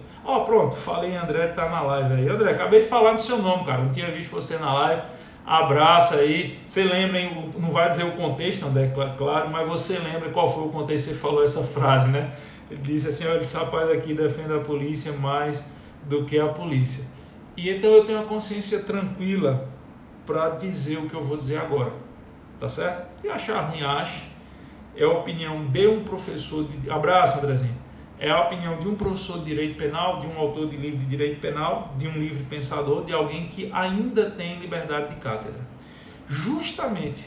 Pronto, falei, André, está na live aí. André, acabei de falar do seu nome, cara, não tinha visto você na live. Abraço aí. Você lembra, não vai dizer o contexto, André, claro, mas você lembra qual foi o contexto que você falou essa frase, né? Ele disse assim, olha, esse rapaz aqui defende a polícia mais do que a polícia. E então eu tenho uma consciência tranquila para dizer o que eu vou dizer agora, tá certo? E achar ruim, ache. É a opinião de um professor de... Abraço, Andrezinho. É a opinião de um professor de direito penal, de um autor de livro de direito penal, de um livre pensador, de alguém que ainda tem liberdade de cátedra. Justamente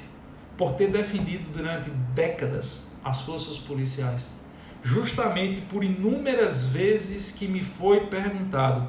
por ter defendido durante décadas as forças policiais, justamente por inúmeras vezes que me foi perguntado,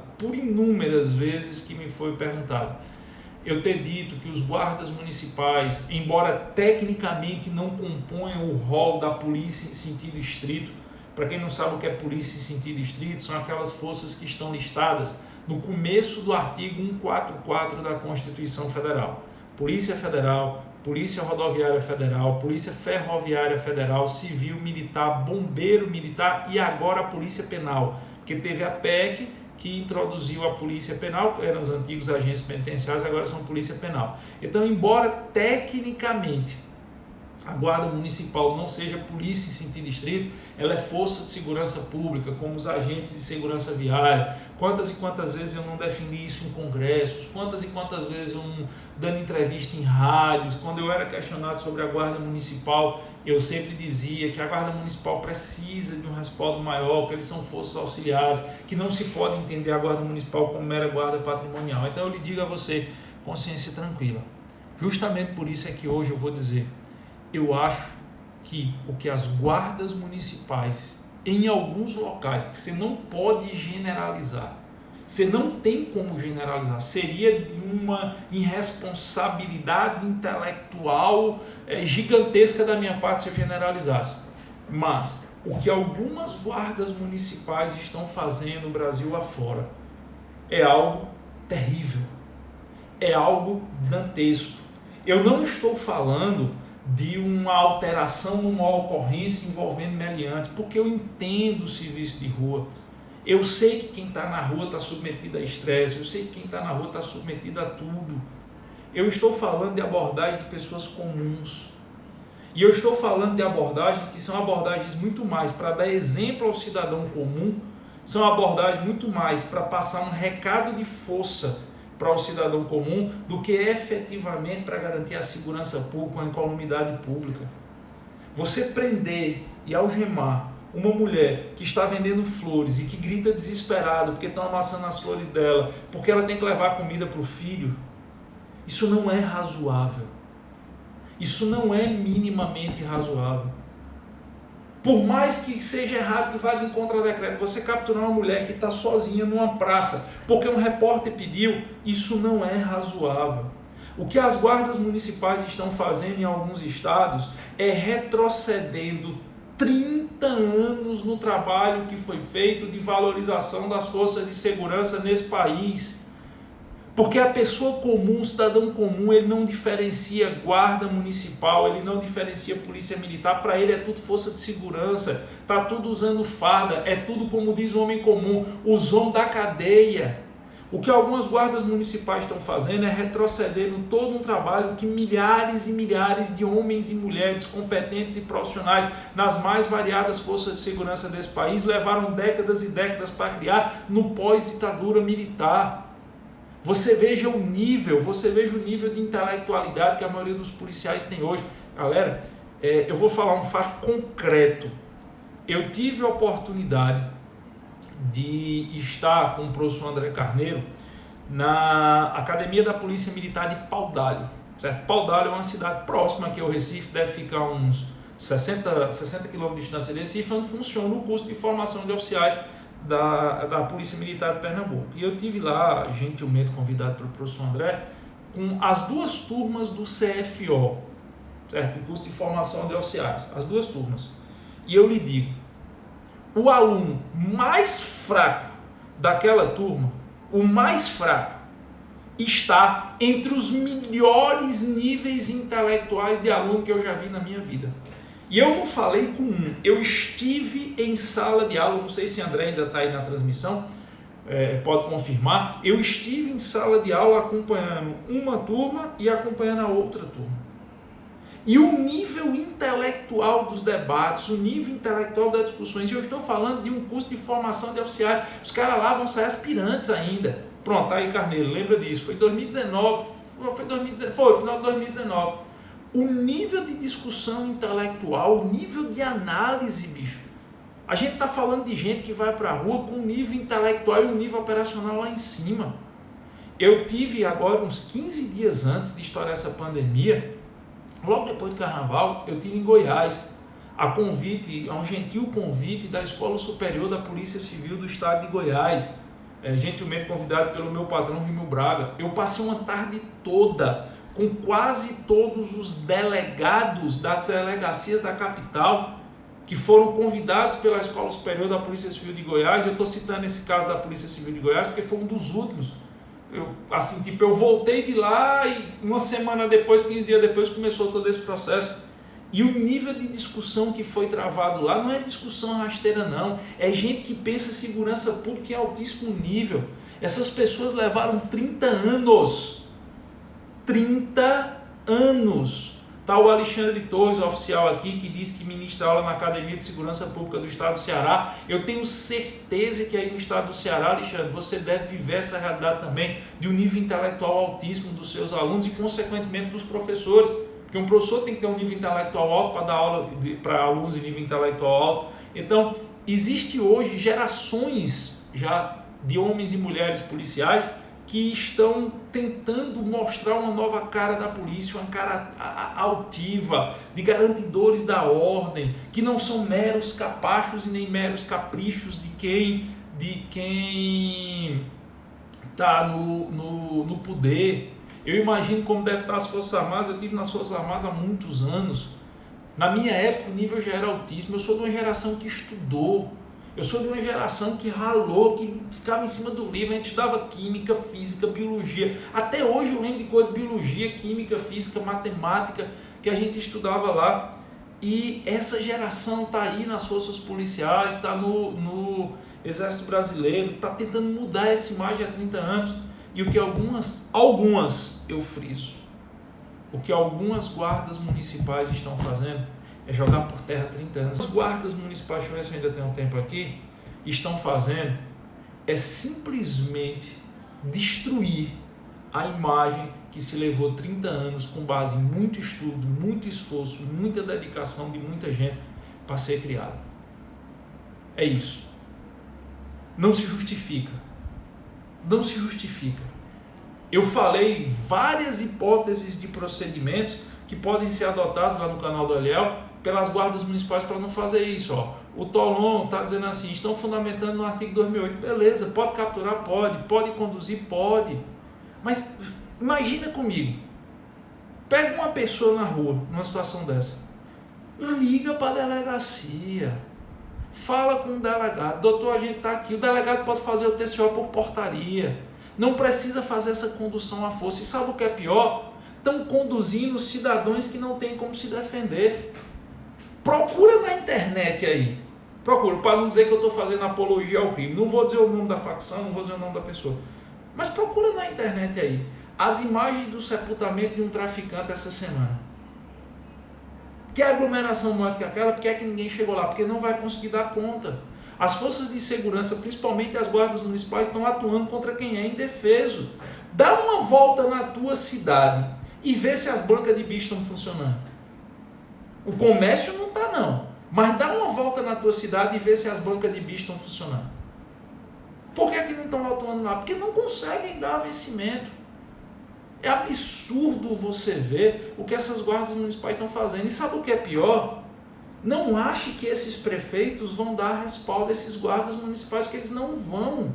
eu ter dito que os guardas municipais, embora tecnicamente não componham o rol da polícia em sentido estrito, para quem não sabe o que é polícia em sentido estrito, são aquelas forças que estão listadas no começo do artigo 144 da Constituição Federal. Polícia Federal, Polícia Rodoviária Federal, Polícia Ferroviária Federal, Civil, Militar, Bombeiro Militar e agora a Polícia Penal, porque teve a PEC que introduziu a Polícia Penal, que eram os antigos agentes penitenciários, agora são Polícia Penal. Então, embora tecnicamente a Guarda Municipal não seja polícia em sentido estrito, ela é força de segurança pública, como os agentes de segurança viária. Quantas e quantas vezes eu não defendi isso em congressos, quantas e quantas vezes eu não dando entrevista em rádios, quando eu era questionado sobre a Guarda Municipal, eu sempre dizia que a Guarda Municipal precisa de um respaldo maior, que eles são forças auxiliares, que não se pode entender a Guarda Municipal como mera guarda patrimonial. Então eu lhe digo a você, consciência tranquila. Justamente por isso é que hoje eu vou dizer, eu acho que o que as guardas municipais, em alguns locais, porque você não pode generalizar, você não tem como generalizar, seria de uma irresponsabilidade intelectual gigantesca da minha parte se eu generalizasse. Mas o que algumas guardas municipais estão fazendo no Brasil afora é algo terrível, é algo dantesco. Eu não estou falando de uma alteração numa ocorrência envolvendo meliantes, porque eu entendo o serviço de rua. Eu sei que quem está na rua está submetido a estresse, eu sei que quem está na rua está submetido a tudo. Eu estou falando de abordagem de pessoas comuns. E eu estou falando de abordagens que são abordagens muito mais para dar exemplo ao cidadão comum, são abordagens muito mais para passar um recado de força para o cidadão comum do que efetivamente para garantir a segurança pública, a incolumidade pública. Você prender e algemar uma mulher que está vendendo flores e que grita desesperado porque estão amassando as flores dela, porque ela tem que levar comida para o filho, isso não é razoável. Isso não é minimamente razoável. Por mais que seja errado, que vá de encontro ao decreto, você capturar uma mulher que está sozinha numa praça, porque um repórter pediu, isso não é razoável. O que as guardas municipais estão fazendo em alguns estados é retrocedendo 30 anos no trabalho que foi feito de valorização das forças de segurança nesse país. Porque a pessoa comum, o cidadão comum, ele não diferencia guarda municipal, ele não diferencia polícia militar, para ele é tudo força de segurança, está tudo usando farda, é tudo como diz o homem comum, os homens da cadeia. O que algumas guardas municipais estão fazendo é retrocedendo todo um trabalho que milhares e milhares de homens e mulheres competentes e profissionais nas mais variadas forças de segurança desse país levaram décadas e décadas para criar no pós-ditadura militar. Você veja o nível de intelectualidade que a maioria dos policiais tem hoje. Galera, eu vou falar um fato concreto. Eu tive a oportunidade de estar com o professor André Carneiro na Academia da Polícia Militar de Paudalho. Certo? Paudalho é uma cidade próxima aqui ao Recife, deve ficar uns 60 km de distância de Recife, onde funciona o curso de formação de oficiais da Polícia Militar de Pernambuco. E eu tive lá, gentilmente convidado pelo professor André, com as duas turmas do CFO, certo? O curso de formação de oficiais, as duas turmas. E eu lhe digo, o aluno mais fraco daquela turma, o mais fraco, está entre os melhores níveis intelectuais de aluno que eu já vi na minha vida. E eu não falei com um, eu estive em sala de aula, não sei se André ainda está aí na transmissão, pode confirmar, eu estive em sala de aula acompanhando uma turma e acompanhando a outra turma. E o nível intelectual dos debates, o nível intelectual das discussões, e eu estou falando de um curso de formação de oficiais, os caras lá vão sair aspirantes ainda. Pronto, tá aí Carneiro, lembra disso, foi 2019, foi final de 2019. O nível de discussão intelectual, o nível de análise, bicho. A gente está falando de gente que vai para a rua com um nível intelectual e um nível operacional lá em cima. Eu tive agora uns 15 dias antes de estourar essa pandemia, logo depois do carnaval, eu estive em Goiás, a um gentil convite da Escola Superior da Polícia Civil do Estado de Goiás, gentilmente convidado pelo meu patrão Rimo Braga. Eu passei uma tarde toda com quase todos os delegados das delegacias da capital que foram convidados pela Escola Superior da Polícia Civil de Goiás. Eu estou citando esse caso da Polícia Civil de Goiás porque foi um dos últimos. Eu voltei de lá e uma semana depois, 15 dias depois, começou todo esse processo. E o nível de discussão que foi travado lá não é discussão rasteira não, é gente que pensa segurança pública em altíssimo nível. Essas pessoas levaram 30 anos. 30 anos. Está o Alexandre Torres, o oficial aqui, que disse que ministra aula na Academia de Segurança Pública do Estado do Ceará. Eu tenho certeza que aí no Estado do Ceará, Alexandre, você deve viver essa realidade também de um nível intelectual altíssimo dos seus alunos e, consequentemente, dos professores. Porque um professor tem que ter um nível intelectual alto para dar aula para alunos de nível intelectual alto. Então, existe hoje gerações já de homens e mulheres policiais que estão tentando mostrar uma nova cara da polícia, uma cara altiva, de garantidores da ordem, que não são meros capachos e nem meros caprichos de quem está no poder. Eu imagino como deve estar as Forças Armadas. Eu estive nas Forças Armadas há muitos anos. Na minha época o nível já era altíssimo. Eu sou de uma geração que estudou. Eu sou de uma geração que ralou, que ficava em cima do livro. A gente estudava química, física, biologia. Até hoje eu lembro de coisa de biologia, química, física, matemática que a gente estudava lá. E essa geração está aí nas forças policiais, está no Exército Brasileiro, está tentando mudar essa imagem há 30 anos. E o que algumas, eu friso, o que algumas guardas municipais estão fazendo é jogar por terra 30 anos. As guardas municipais, deixa eu ver se eu ainda tenho um tempo aqui, estão fazendo é simplesmente destruir a imagem que se levou 30 anos com base em muito estudo, muito esforço, muita dedicação de muita gente para ser criada. É isso. Não se justifica. Não se justifica. Eu falei várias hipóteses de procedimentos que podem ser adotados lá no canal do Eliel pelas guardas municipais para não fazer isso. Ó. O Tolon está dizendo assim, estão fundamentando no artigo 2008. Beleza, pode capturar? Pode conduzir? Pode. Mas imagina comigo, pega uma pessoa na rua, numa situação dessa, liga para a delegacia, fala com o delegado, doutor, a gente está aqui, o delegado pode fazer o TCO por portaria, não precisa fazer essa condução à força. E sabe o que é pior? Estão conduzindo cidadãos que não têm como se defender. Procura na internet aí, procura, para não dizer que eu estou fazendo apologia ao crime, não vou dizer o nome da facção, não vou dizer o nome da pessoa, mas procura na internet aí, as imagens do sepultamento de um traficante essa semana. Que aglomeração maior que aquela, porque é que ninguém chegou lá? Porque não vai conseguir dar conta. As forças de segurança, principalmente as guardas municipais, estão atuando contra quem é indefeso. Dá uma volta na tua cidade e vê se as bancas de bicho estão funcionando. O comércio não está não, mas dá uma volta na tua cidade e vê se as bancas de bicho estão funcionando. Por que não estão atuando lá? Porque não conseguem dar vencimento. É absurdo você ver o que essas guardas municipais estão fazendo. E sabe o que é pior? Não ache que esses prefeitos vão dar respaldo a esses guardas municipais, porque eles não vão.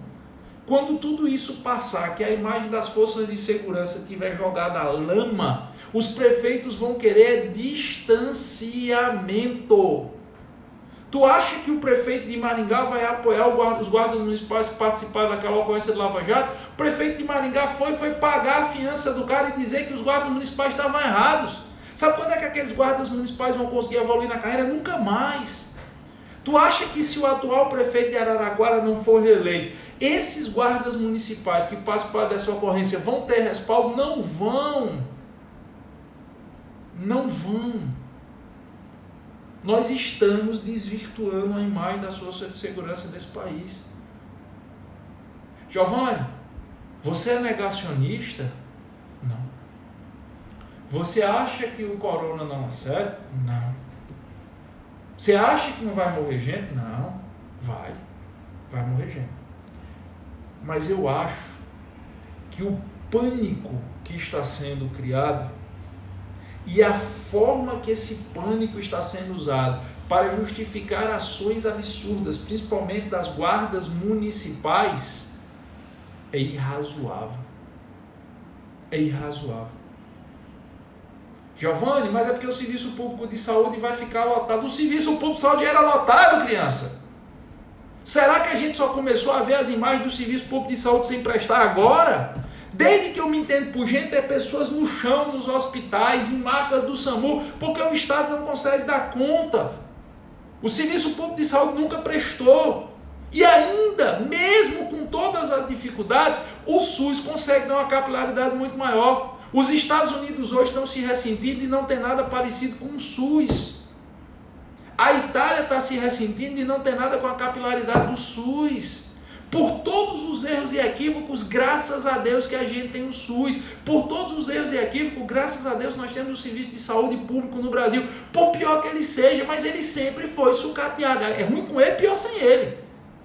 Quando tudo isso passar, que a imagem das forças de segurança estiver jogada à lama, os prefeitos vão querer distanciamento. Tu acha que o prefeito de Maringá vai apoiar os guardas municipais que participaram daquela ocorrência de Lava Jato? O prefeito de Maringá foi pagar a fiança do cara e dizer que os guardas municipais estavam errados. Sabe quando é que aqueles guardas municipais vão conseguir evoluir na carreira? Nunca mais. Tu acha que se o atual prefeito de Araraquara não for reeleito, esses guardas municipais que participaram dessa ocorrência vão ter respaldo? Não vão. Não vão. Nós estamos desvirtuando a imagem das forças de segurança desse país. Giovanni, você é negacionista? Não. Você acha que o corona não é sério? Não. Você acha que não vai morrer gente? Não. Vai morrer gente. Mas eu acho que o pânico que está sendo criado e a forma que esse pânico está sendo usado para justificar ações absurdas, principalmente das guardas municipais, é irrazoável. É irrazoável. Giovanni, mas é porque o serviço público de saúde vai ficar lotado. O serviço público de saúde era lotado, criança. Será que a gente só começou a ver as imagens do serviço público de saúde sem prestar agora? Desde que eu me entendo por gente, é pessoas no chão, nos hospitais, em macas do SAMU, porque o Estado não consegue dar conta. O Serviço Público de Saúde nunca prestou. E ainda, mesmo com todas as dificuldades, o SUS consegue dar uma capilaridade muito maior. Os Estados Unidos hoje estão se ressentindo de não ter nada parecido com o SUS. A Itália está se ressentindo de não ter nada com a capilaridade do SUS. Por todos os erros e equívocos, graças a Deus que a gente tem o SUS. Por todos os erros e equívocos, graças a Deus nós temos o serviço de saúde público no Brasil. Por pior que ele seja, mas ele sempre foi sucateado. É ruim com ele, pior sem ele.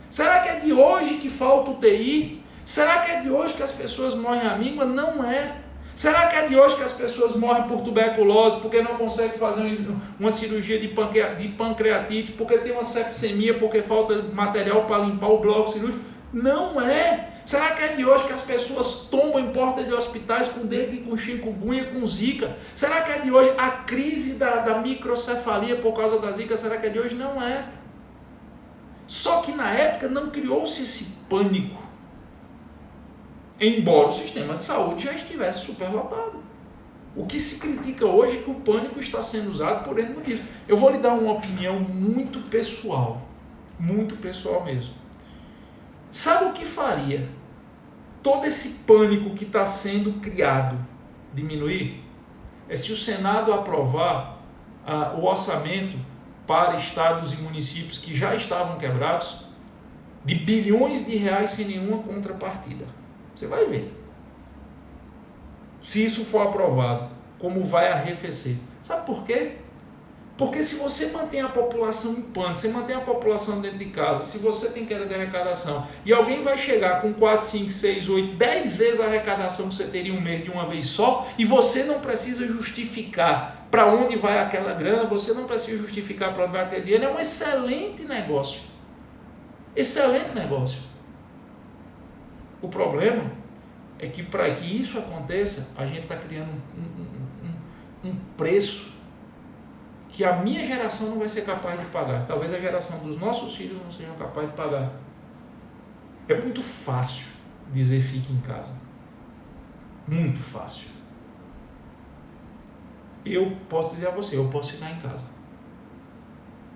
Será que é de hoje que falta UTI? Será que é de hoje que as pessoas morrem à míngua? Não é. Será que é de hoje que as pessoas morrem por tuberculose, porque não conseguem fazer uma cirurgia de pancreatite, porque tem uma sepsemia, porque falta material para limpar o bloco cirúrgico? Não é. Será que é de hoje que as pessoas tombam em porta de hospitais com dengue, com chikungunya, com zika? Será que é de hoje a crise da microcefalia por causa da zika? Será que é de hoje? Não é. Só que na época não criou-se esse pânico, embora o sistema de saúde já estivesse superlotado. O que se critica hoje é que o pânico está sendo usado por N motivos. Eu vou lhe dar uma opinião muito pessoal mesmo. Sabe o que faria todo esse pânico que está sendo criado diminuir? É se o Senado aprovar o orçamento para estados e municípios que já estavam quebrados, de bilhões de reais sem nenhuma contrapartida. Você vai ver. Se isso for aprovado, como vai arrefecer. Sabe por quê? Porque se você mantém a população em pânico, você mantém a população dentro de casa, se você tem queda de arrecadação e alguém vai chegar com 4, 5, 6, 8, 10 vezes a arrecadação que você teria um mês de uma vez só, e você não precisa justificar para onde vai aquela grana, você não precisa justificar para onde vai aquele dinheiro, é um excelente negócio. Excelente negócio. O problema é que para que isso aconteça, a gente está criando um preço que a minha geração não vai ser capaz de pagar. Talvez a geração dos nossos filhos não sejam capazes de pagar. É muito fácil dizer fique em casa. Muito fácil. Eu posso dizer a você, eu posso ficar em casa.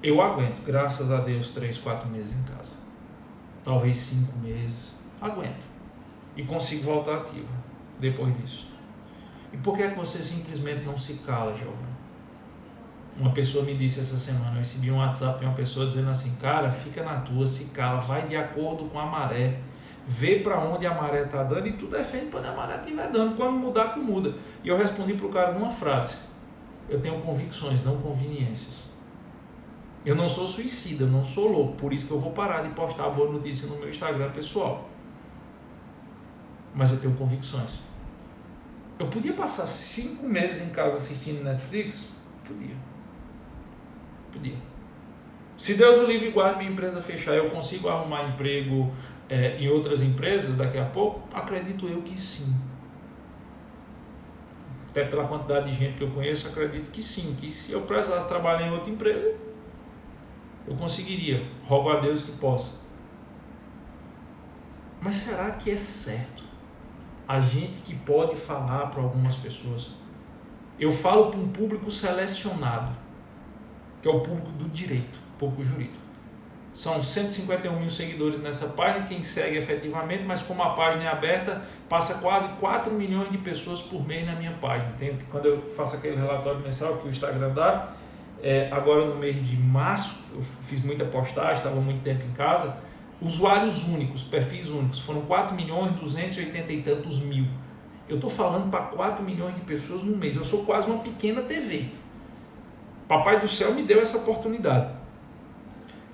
Eu aguento, graças a Deus, 3, 4 meses em casa. Talvez 5 meses. Aguento. E consigo voltar ativo depois disso. E por que é que você simplesmente não se cala, Giovanni? Uma pessoa me disse essa semana, eu recebi um WhatsApp de uma pessoa dizendo assim, cara, fica na tua, se cala, vai de acordo com a maré, vê para onde a maré está dando e tu defende para onde a maré estiver dando, quando mudar tu muda. E eu respondi para o cara numa frase, eu tenho convicções, não conveniências. Eu não sou suicida, eu não sou louco, por isso que eu vou parar de postar a boa notícia no meu Instagram pessoal. Mas eu tenho convicções. Eu podia passar 5 meses em casa assistindo Netflix? Podia. Se Deus o livre e guarde minha empresa fechar, eu consigo arrumar emprego em outras empresas daqui a pouco? Acredito eu que sim. Até pela quantidade de gente que eu conheço, acredito que sim. Que se eu precisasse trabalhar em outra empresa, eu conseguiria. Rogo a Deus que possa. Mas será que é certo a gente que pode falar para algumas pessoas? Eu falo para um público selecionado, que é o público do direito, pouco jurídico. São 151 mil seguidores nessa página, quem segue efetivamente, mas como a página é aberta, passa quase 4 milhões de pessoas por mês na minha página. Quando eu faço aquele relatório mensal que o Instagram dá, agora no mês de março, eu fiz muita postagem, estava muito tempo em casa, usuários únicos, perfis únicos, foram 4 milhões 280 e tantos mil. Eu estou falando para 4 milhões de pessoas no mês, eu sou quase uma pequena TV. Papai do céu me deu essa oportunidade.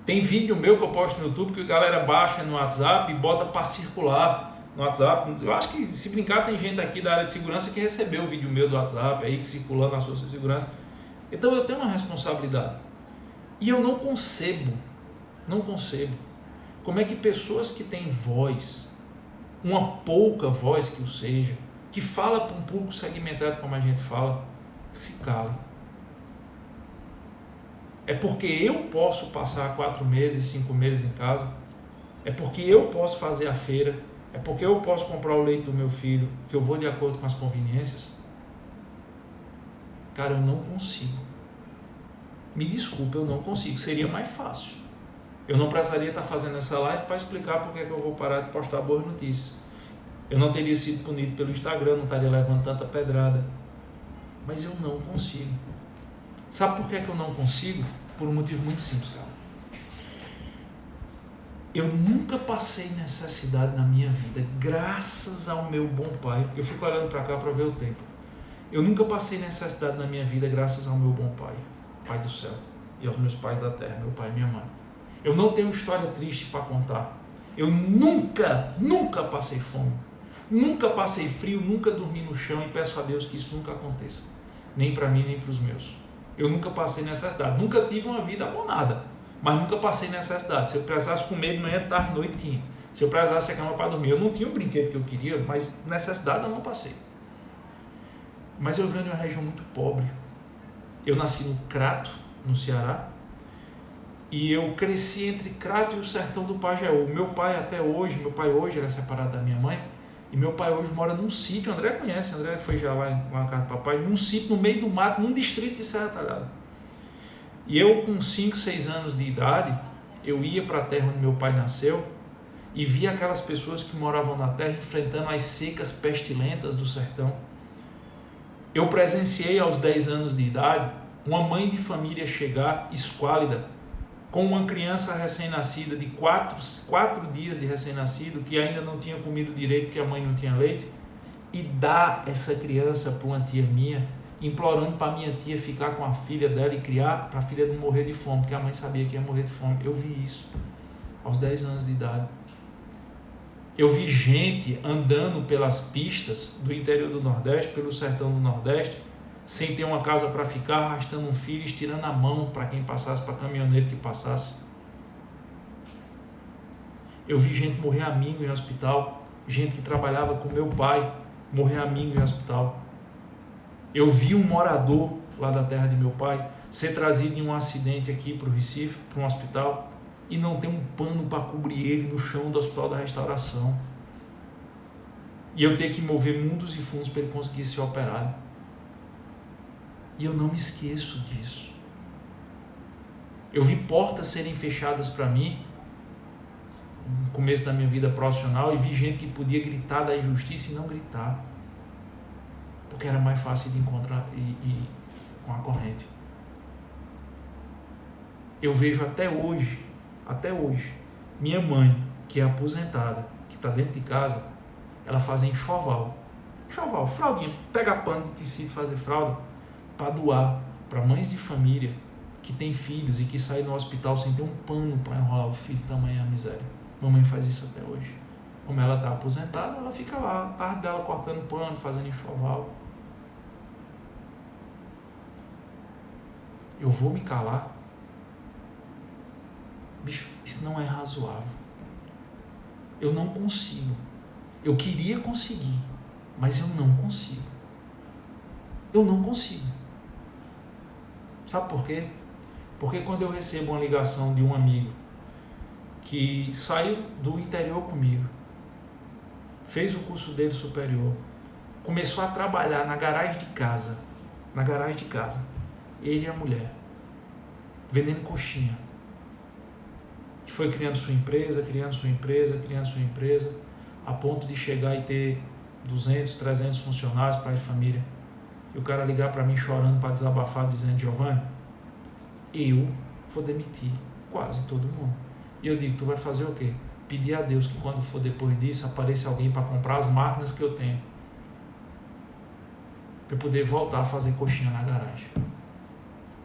Tem vídeo meu que eu posto no YouTube que a galera baixa no WhatsApp e bota para circular no WhatsApp. Eu acho que, se brincar, tem gente aqui da área de segurança que recebeu o vídeo meu do WhatsApp aí, circulando nas suas segurança. Então eu tenho uma responsabilidade. E eu não concebo como é que pessoas que têm voz, uma pouca voz que o seja, que fala para um público segmentado como a gente fala, se calem. É porque eu posso passar 4 meses, 5 meses em casa, é porque eu posso fazer a feira, é porque eu posso comprar o leite do meu filho, que eu vou de acordo com as conveniências. Cara, eu não consigo. Me desculpa, eu não consigo. Seria mais fácil. Eu não precisaria estar fazendo essa live para explicar porque é que eu vou parar de postar boas notícias. Eu não teria sido punido pelo Instagram, não estaria levando tanta pedrada. Mas eu não consigo. Sabe por que é que eu não consigo? Por um motivo muito simples, cara. Eu nunca passei necessidade na minha vida, graças ao meu bom pai. Eu fico olhando para cá para ver o tempo. Eu nunca passei necessidade na minha vida, graças ao meu bom pai, Pai do céu, e aos meus pais da terra, meu pai e minha mãe. Eu não tenho história triste para contar. Eu nunca passei fome. Nunca passei frio, nunca dormi no chão e peço a Deus que isso nunca aconteça. Nem para mim, nem para os meus. Eu nunca passei necessidade. Nunca tive uma vida abonada, mas nunca passei necessidade. Se eu precisasse comer de manhã, tarde, noite, tinha. Se eu precisasse a cama para dormir, eu não tinha o brinquedo que eu queria, mas necessidade eu não passei. Mas eu venho de uma região muito pobre. Eu nasci no Crato, no Ceará, e eu cresci entre Crato e o sertão do Pajeú. Meu pai hoje era separado da minha mãe, e meu pai hoje mora num sítio, André conhece, André foi já lá na casa do papai, num sítio no meio do mato, num distrito de Serra Talhada. E eu, com 5, 6 anos de idade, eu ia para a terra onde meu pai nasceu e via aquelas pessoas que moravam na terra enfrentando as secas pestilentas do sertão. Eu presenciei aos 10 anos de idade uma mãe de família chegar esquálida, com uma criança recém-nascida de 4 dias de recém-nascido, que ainda não tinha comido direito porque a mãe não tinha leite, e dar essa criança para uma tia minha implorando para minha tia ficar com a filha dela e criar para a filha não morrer de fome, porque a mãe sabia que ia morrer de fome. Eu vi isso aos 10 anos de idade. Eu vi gente andando pelas pistas do interior do Nordeste, pelo sertão do Nordeste, sem ter uma casa para ficar, arrastando um filho, estirando a mão para quem passasse, para caminhoneiro que passasse. Eu vi gente morrer amigo em hospital, gente que trabalhava com meu pai morrer amigo em hospital. Eu vi um morador lá da terra de meu pai ser trazido em um acidente aqui para o Recife, para um hospital, e não ter um pano para cobrir ele no chão do Hospital da Restauração. E eu ter que mover mundos e fundos para ele conseguir ser operado. E eu não me esqueço disso. Eu vi portas serem fechadas para mim no começo da minha vida profissional, e vi gente que podia gritar da injustiça e não gritar, porque era mais fácil de encontrar com a corrente. Eu vejo até hoje, minha mãe, que é aposentada, que está dentro de casa, ela faz enxoval, fraldinha, pega pano de tecido, fazer fralda, para doar para mães de família que tem filhos e que saem do hospital sem ter um pano para enrolar o filho, tamanha a miséria. Mamãe faz isso até hoje. Como ela está aposentada, ela fica lá, a tarde dela cortando pano, fazendo enxoval. Eu vou me calar? Bicho, isso não é razoável. Eu não consigo. Eu queria conseguir, mas eu não consigo. Eu não consigo. Sabe por quê? Porque quando eu recebo uma ligação de um amigo que saiu do interior comigo, fez o curso dele superior, começou a trabalhar na garagem de casa, ele e a mulher, vendendo coxinha, e foi criando sua empresa, a ponto de chegar e ter 200, 300 funcionários, pai de família, e o cara ligar para mim chorando, para desabafar, dizendo: Giovanni, eu vou demitir quase todo mundo. E eu digo: tu vai fazer o quê? Pedir a Deus que quando for depois disso apareça alguém para comprar as máquinas que eu tenho, para eu poder voltar a fazer coxinha na garagem.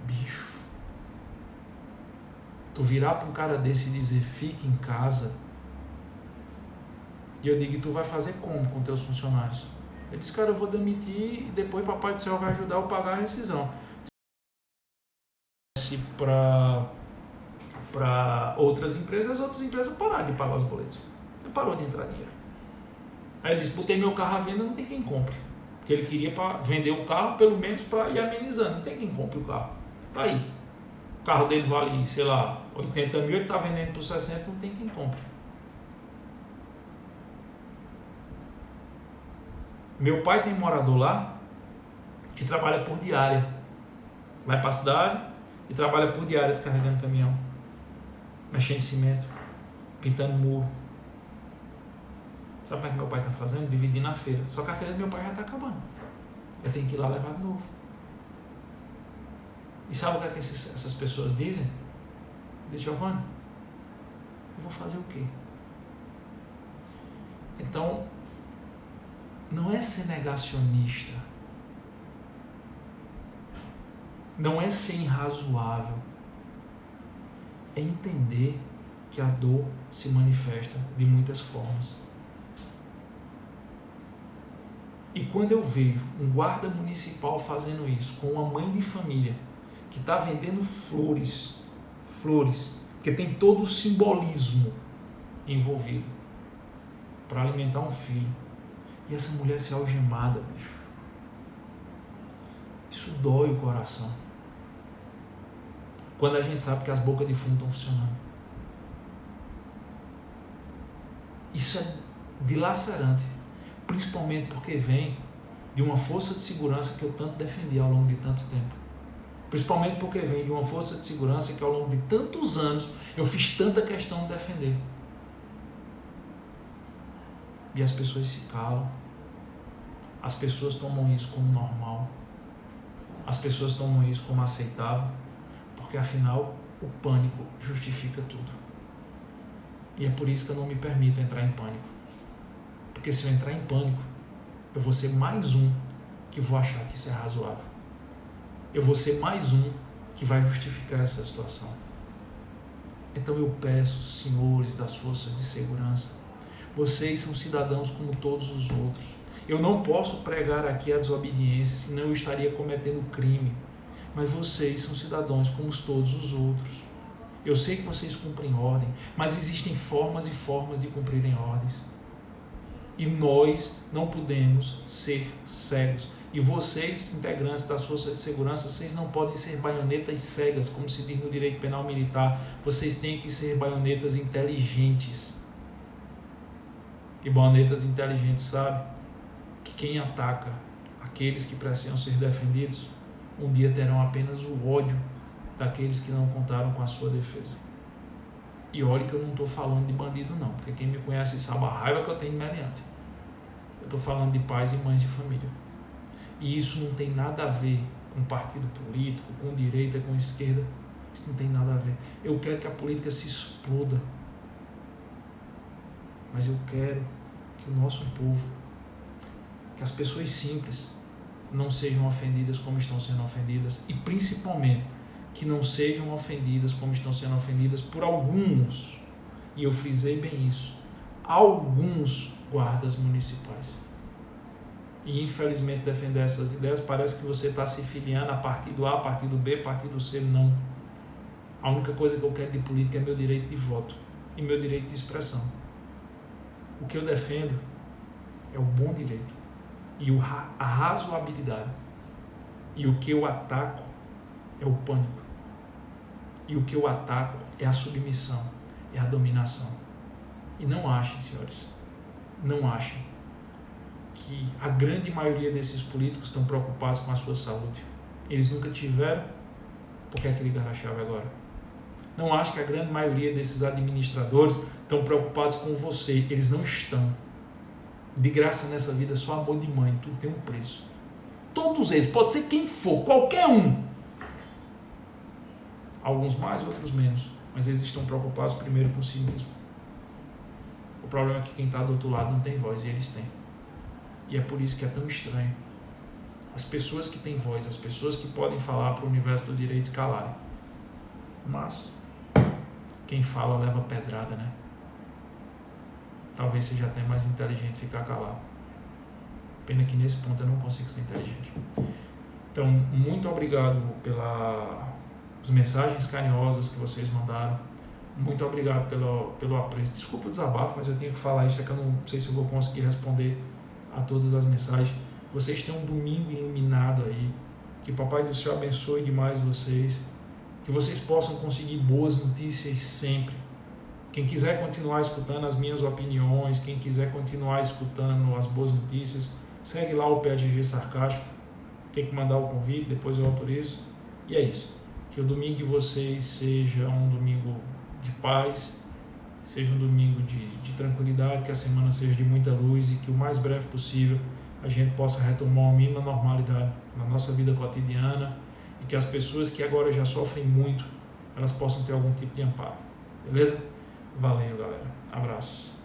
Bicho, tu virar para um cara desse e dizer: fique em casa, e eu digo: e tu vai fazer como com teus funcionários? Ele disse: cara, eu vou demitir e depois Papai do Céu vai ajudar eu a pagar a rescisão. Se para outras empresas pararam de pagar os boletos. Parou de entrar dinheiro. Aí ele disse: botei meu carro à venda, não tem quem compre. Porque ele queria para vender o carro, pelo menos para ir amenizando. Não tem quem compre o carro. Tá aí. O carro dele vale, sei lá, 80 mil, ele está vendendo por 60, não tem quem compre. Meu pai tem morador lá que trabalha por diária. Vai para a cidade e trabalha por diária descarregando caminhão, mexendo em cimento, pintando muro. Sabe como é que meu pai está fazendo? Dividindo a feira. Só que a feira do meu pai já está acabando. Eu tenho que ir lá levar de novo. E sabe o que é que essas pessoas dizem? Diz: Giovanni, eu vou fazer o quê? Então, não é ser negacionista, não é ser irrazoável, é entender que a dor se manifesta de muitas formas. E quando eu vejo um guarda municipal fazendo isso com uma mãe de família que está vendendo flores, porque tem todo o simbolismo envolvido para alimentar um filho, e essa mulher ser algemada, bicho, isso dói o coração. Quando a gente sabe que as bocas de fumo estão funcionando, isso é dilacerante, principalmente porque vem de uma força de segurança que eu tanto defendi ao longo de tanto tempo. Principalmente porque vem de uma força de segurança que ao longo de tantos anos eu fiz tanta questão de defender. E as pessoas se calam. As pessoas tomam isso como normal. As pessoas tomam isso como aceitável. Porque afinal, o pânico justifica tudo. E é por isso que eu não me permito entrar em pânico. Porque se eu entrar em pânico, eu vou ser mais um que vou achar que isso é razoável. eu vou ser mais um que vai justificar essa situação. Então eu peço, senhores das forças de segurança, vocês são cidadãos como todos os outros. Eu não posso pregar aqui a desobediência, senão eu estaria cometendo crime. Mas vocês são cidadãos como todos os outros. Eu sei que vocês cumprem ordem, mas existem formas e formas de cumprirem ordens. E nós não podemos ser cegos. E vocês, integrantes das forças de segurança, vocês não podem ser baionetas cegas, como se diz no direito penal militar. Vocês têm que ser baionetas inteligentes. E baionetas inteligentes sabem que quem ataca aqueles que precisam ser defendidos, um dia terão apenas o ódio daqueles que não contaram com a sua defesa. E olhe que eu não estou falando de bandido não, porque quem me conhece sabe a raiva que eu tenho de meliante. Eu estou falando de pais e mães de família. E isso não tem nada a ver com partido político, com direita, com esquerda. Isso não tem nada a ver. Eu quero que a política se exploda. Mas eu quero que o nosso povo, que as pessoas simples não sejam ofendidas como estão sendo ofendidas, e principalmente que não sejam ofendidas como estão sendo ofendidas por alguns, e eu frisei bem isso, alguns guardas municipais. E infelizmente defender essas ideias parece que você está se filiando a partido A, partido B, partido C. Não. A única coisa que eu quero de política é meu direito de voto e meu direito de expressão. O que eu defendo é o bom direito e a razoabilidade. E o que eu ataco é o pânico. E o que eu ataco é a submissão, é a dominação. E não achem, senhores, não achem que a grande maioria desses políticos estão preocupados com a sua saúde. Eles nunca tiveram, por que é que ligaram a chave agora? Não acho que a grande maioria desses administradores estão preocupados com você. Eles não estão. De graça nessa vida, só amor de mãe, tudo tem um preço. Todos eles, pode ser quem for, qualquer um. Alguns mais, outros menos. Mas eles estão preocupados primeiro com si mesmo. O problema é que quem está do outro lado não tem voz e eles têm. E é por isso que é tão estranho as pessoas que têm voz, as pessoas que podem falar para o universo do direito calarem. Mas quem fala leva pedrada, né? Talvez seja até mais inteligente ficar calado. Pena que nesse ponto eu não consigo ser inteligente. Então, muito obrigado pelas mensagens carinhosas que vocês mandaram. Muito obrigado pelo apreço. Desculpa o desabafo, mas eu tenho que falar isso, é que eu não sei se eu vou conseguir responder a todas as mensagens. Vocês tenham um domingo iluminado aí. Que o Papai do Céu abençoe demais vocês. Que vocês possam conseguir boas notícias sempre. Quem quiser continuar escutando as minhas opiniões, quem quiser continuar escutando as boas notícias, segue lá o PADG Sarcástico. Tem que mandar o convite, depois eu autorizo. E é isso. Que o domingo de vocês seja um domingo de paz, seja um domingo de tranquilidade, que a semana seja de muita luz e que o mais breve possível a gente possa retomar uma mínima normalidade na nossa vida cotidiana e que as pessoas que agora já sofrem muito, elas possam ter algum tipo de amparo. Beleza? Valeu, galera. Abraço.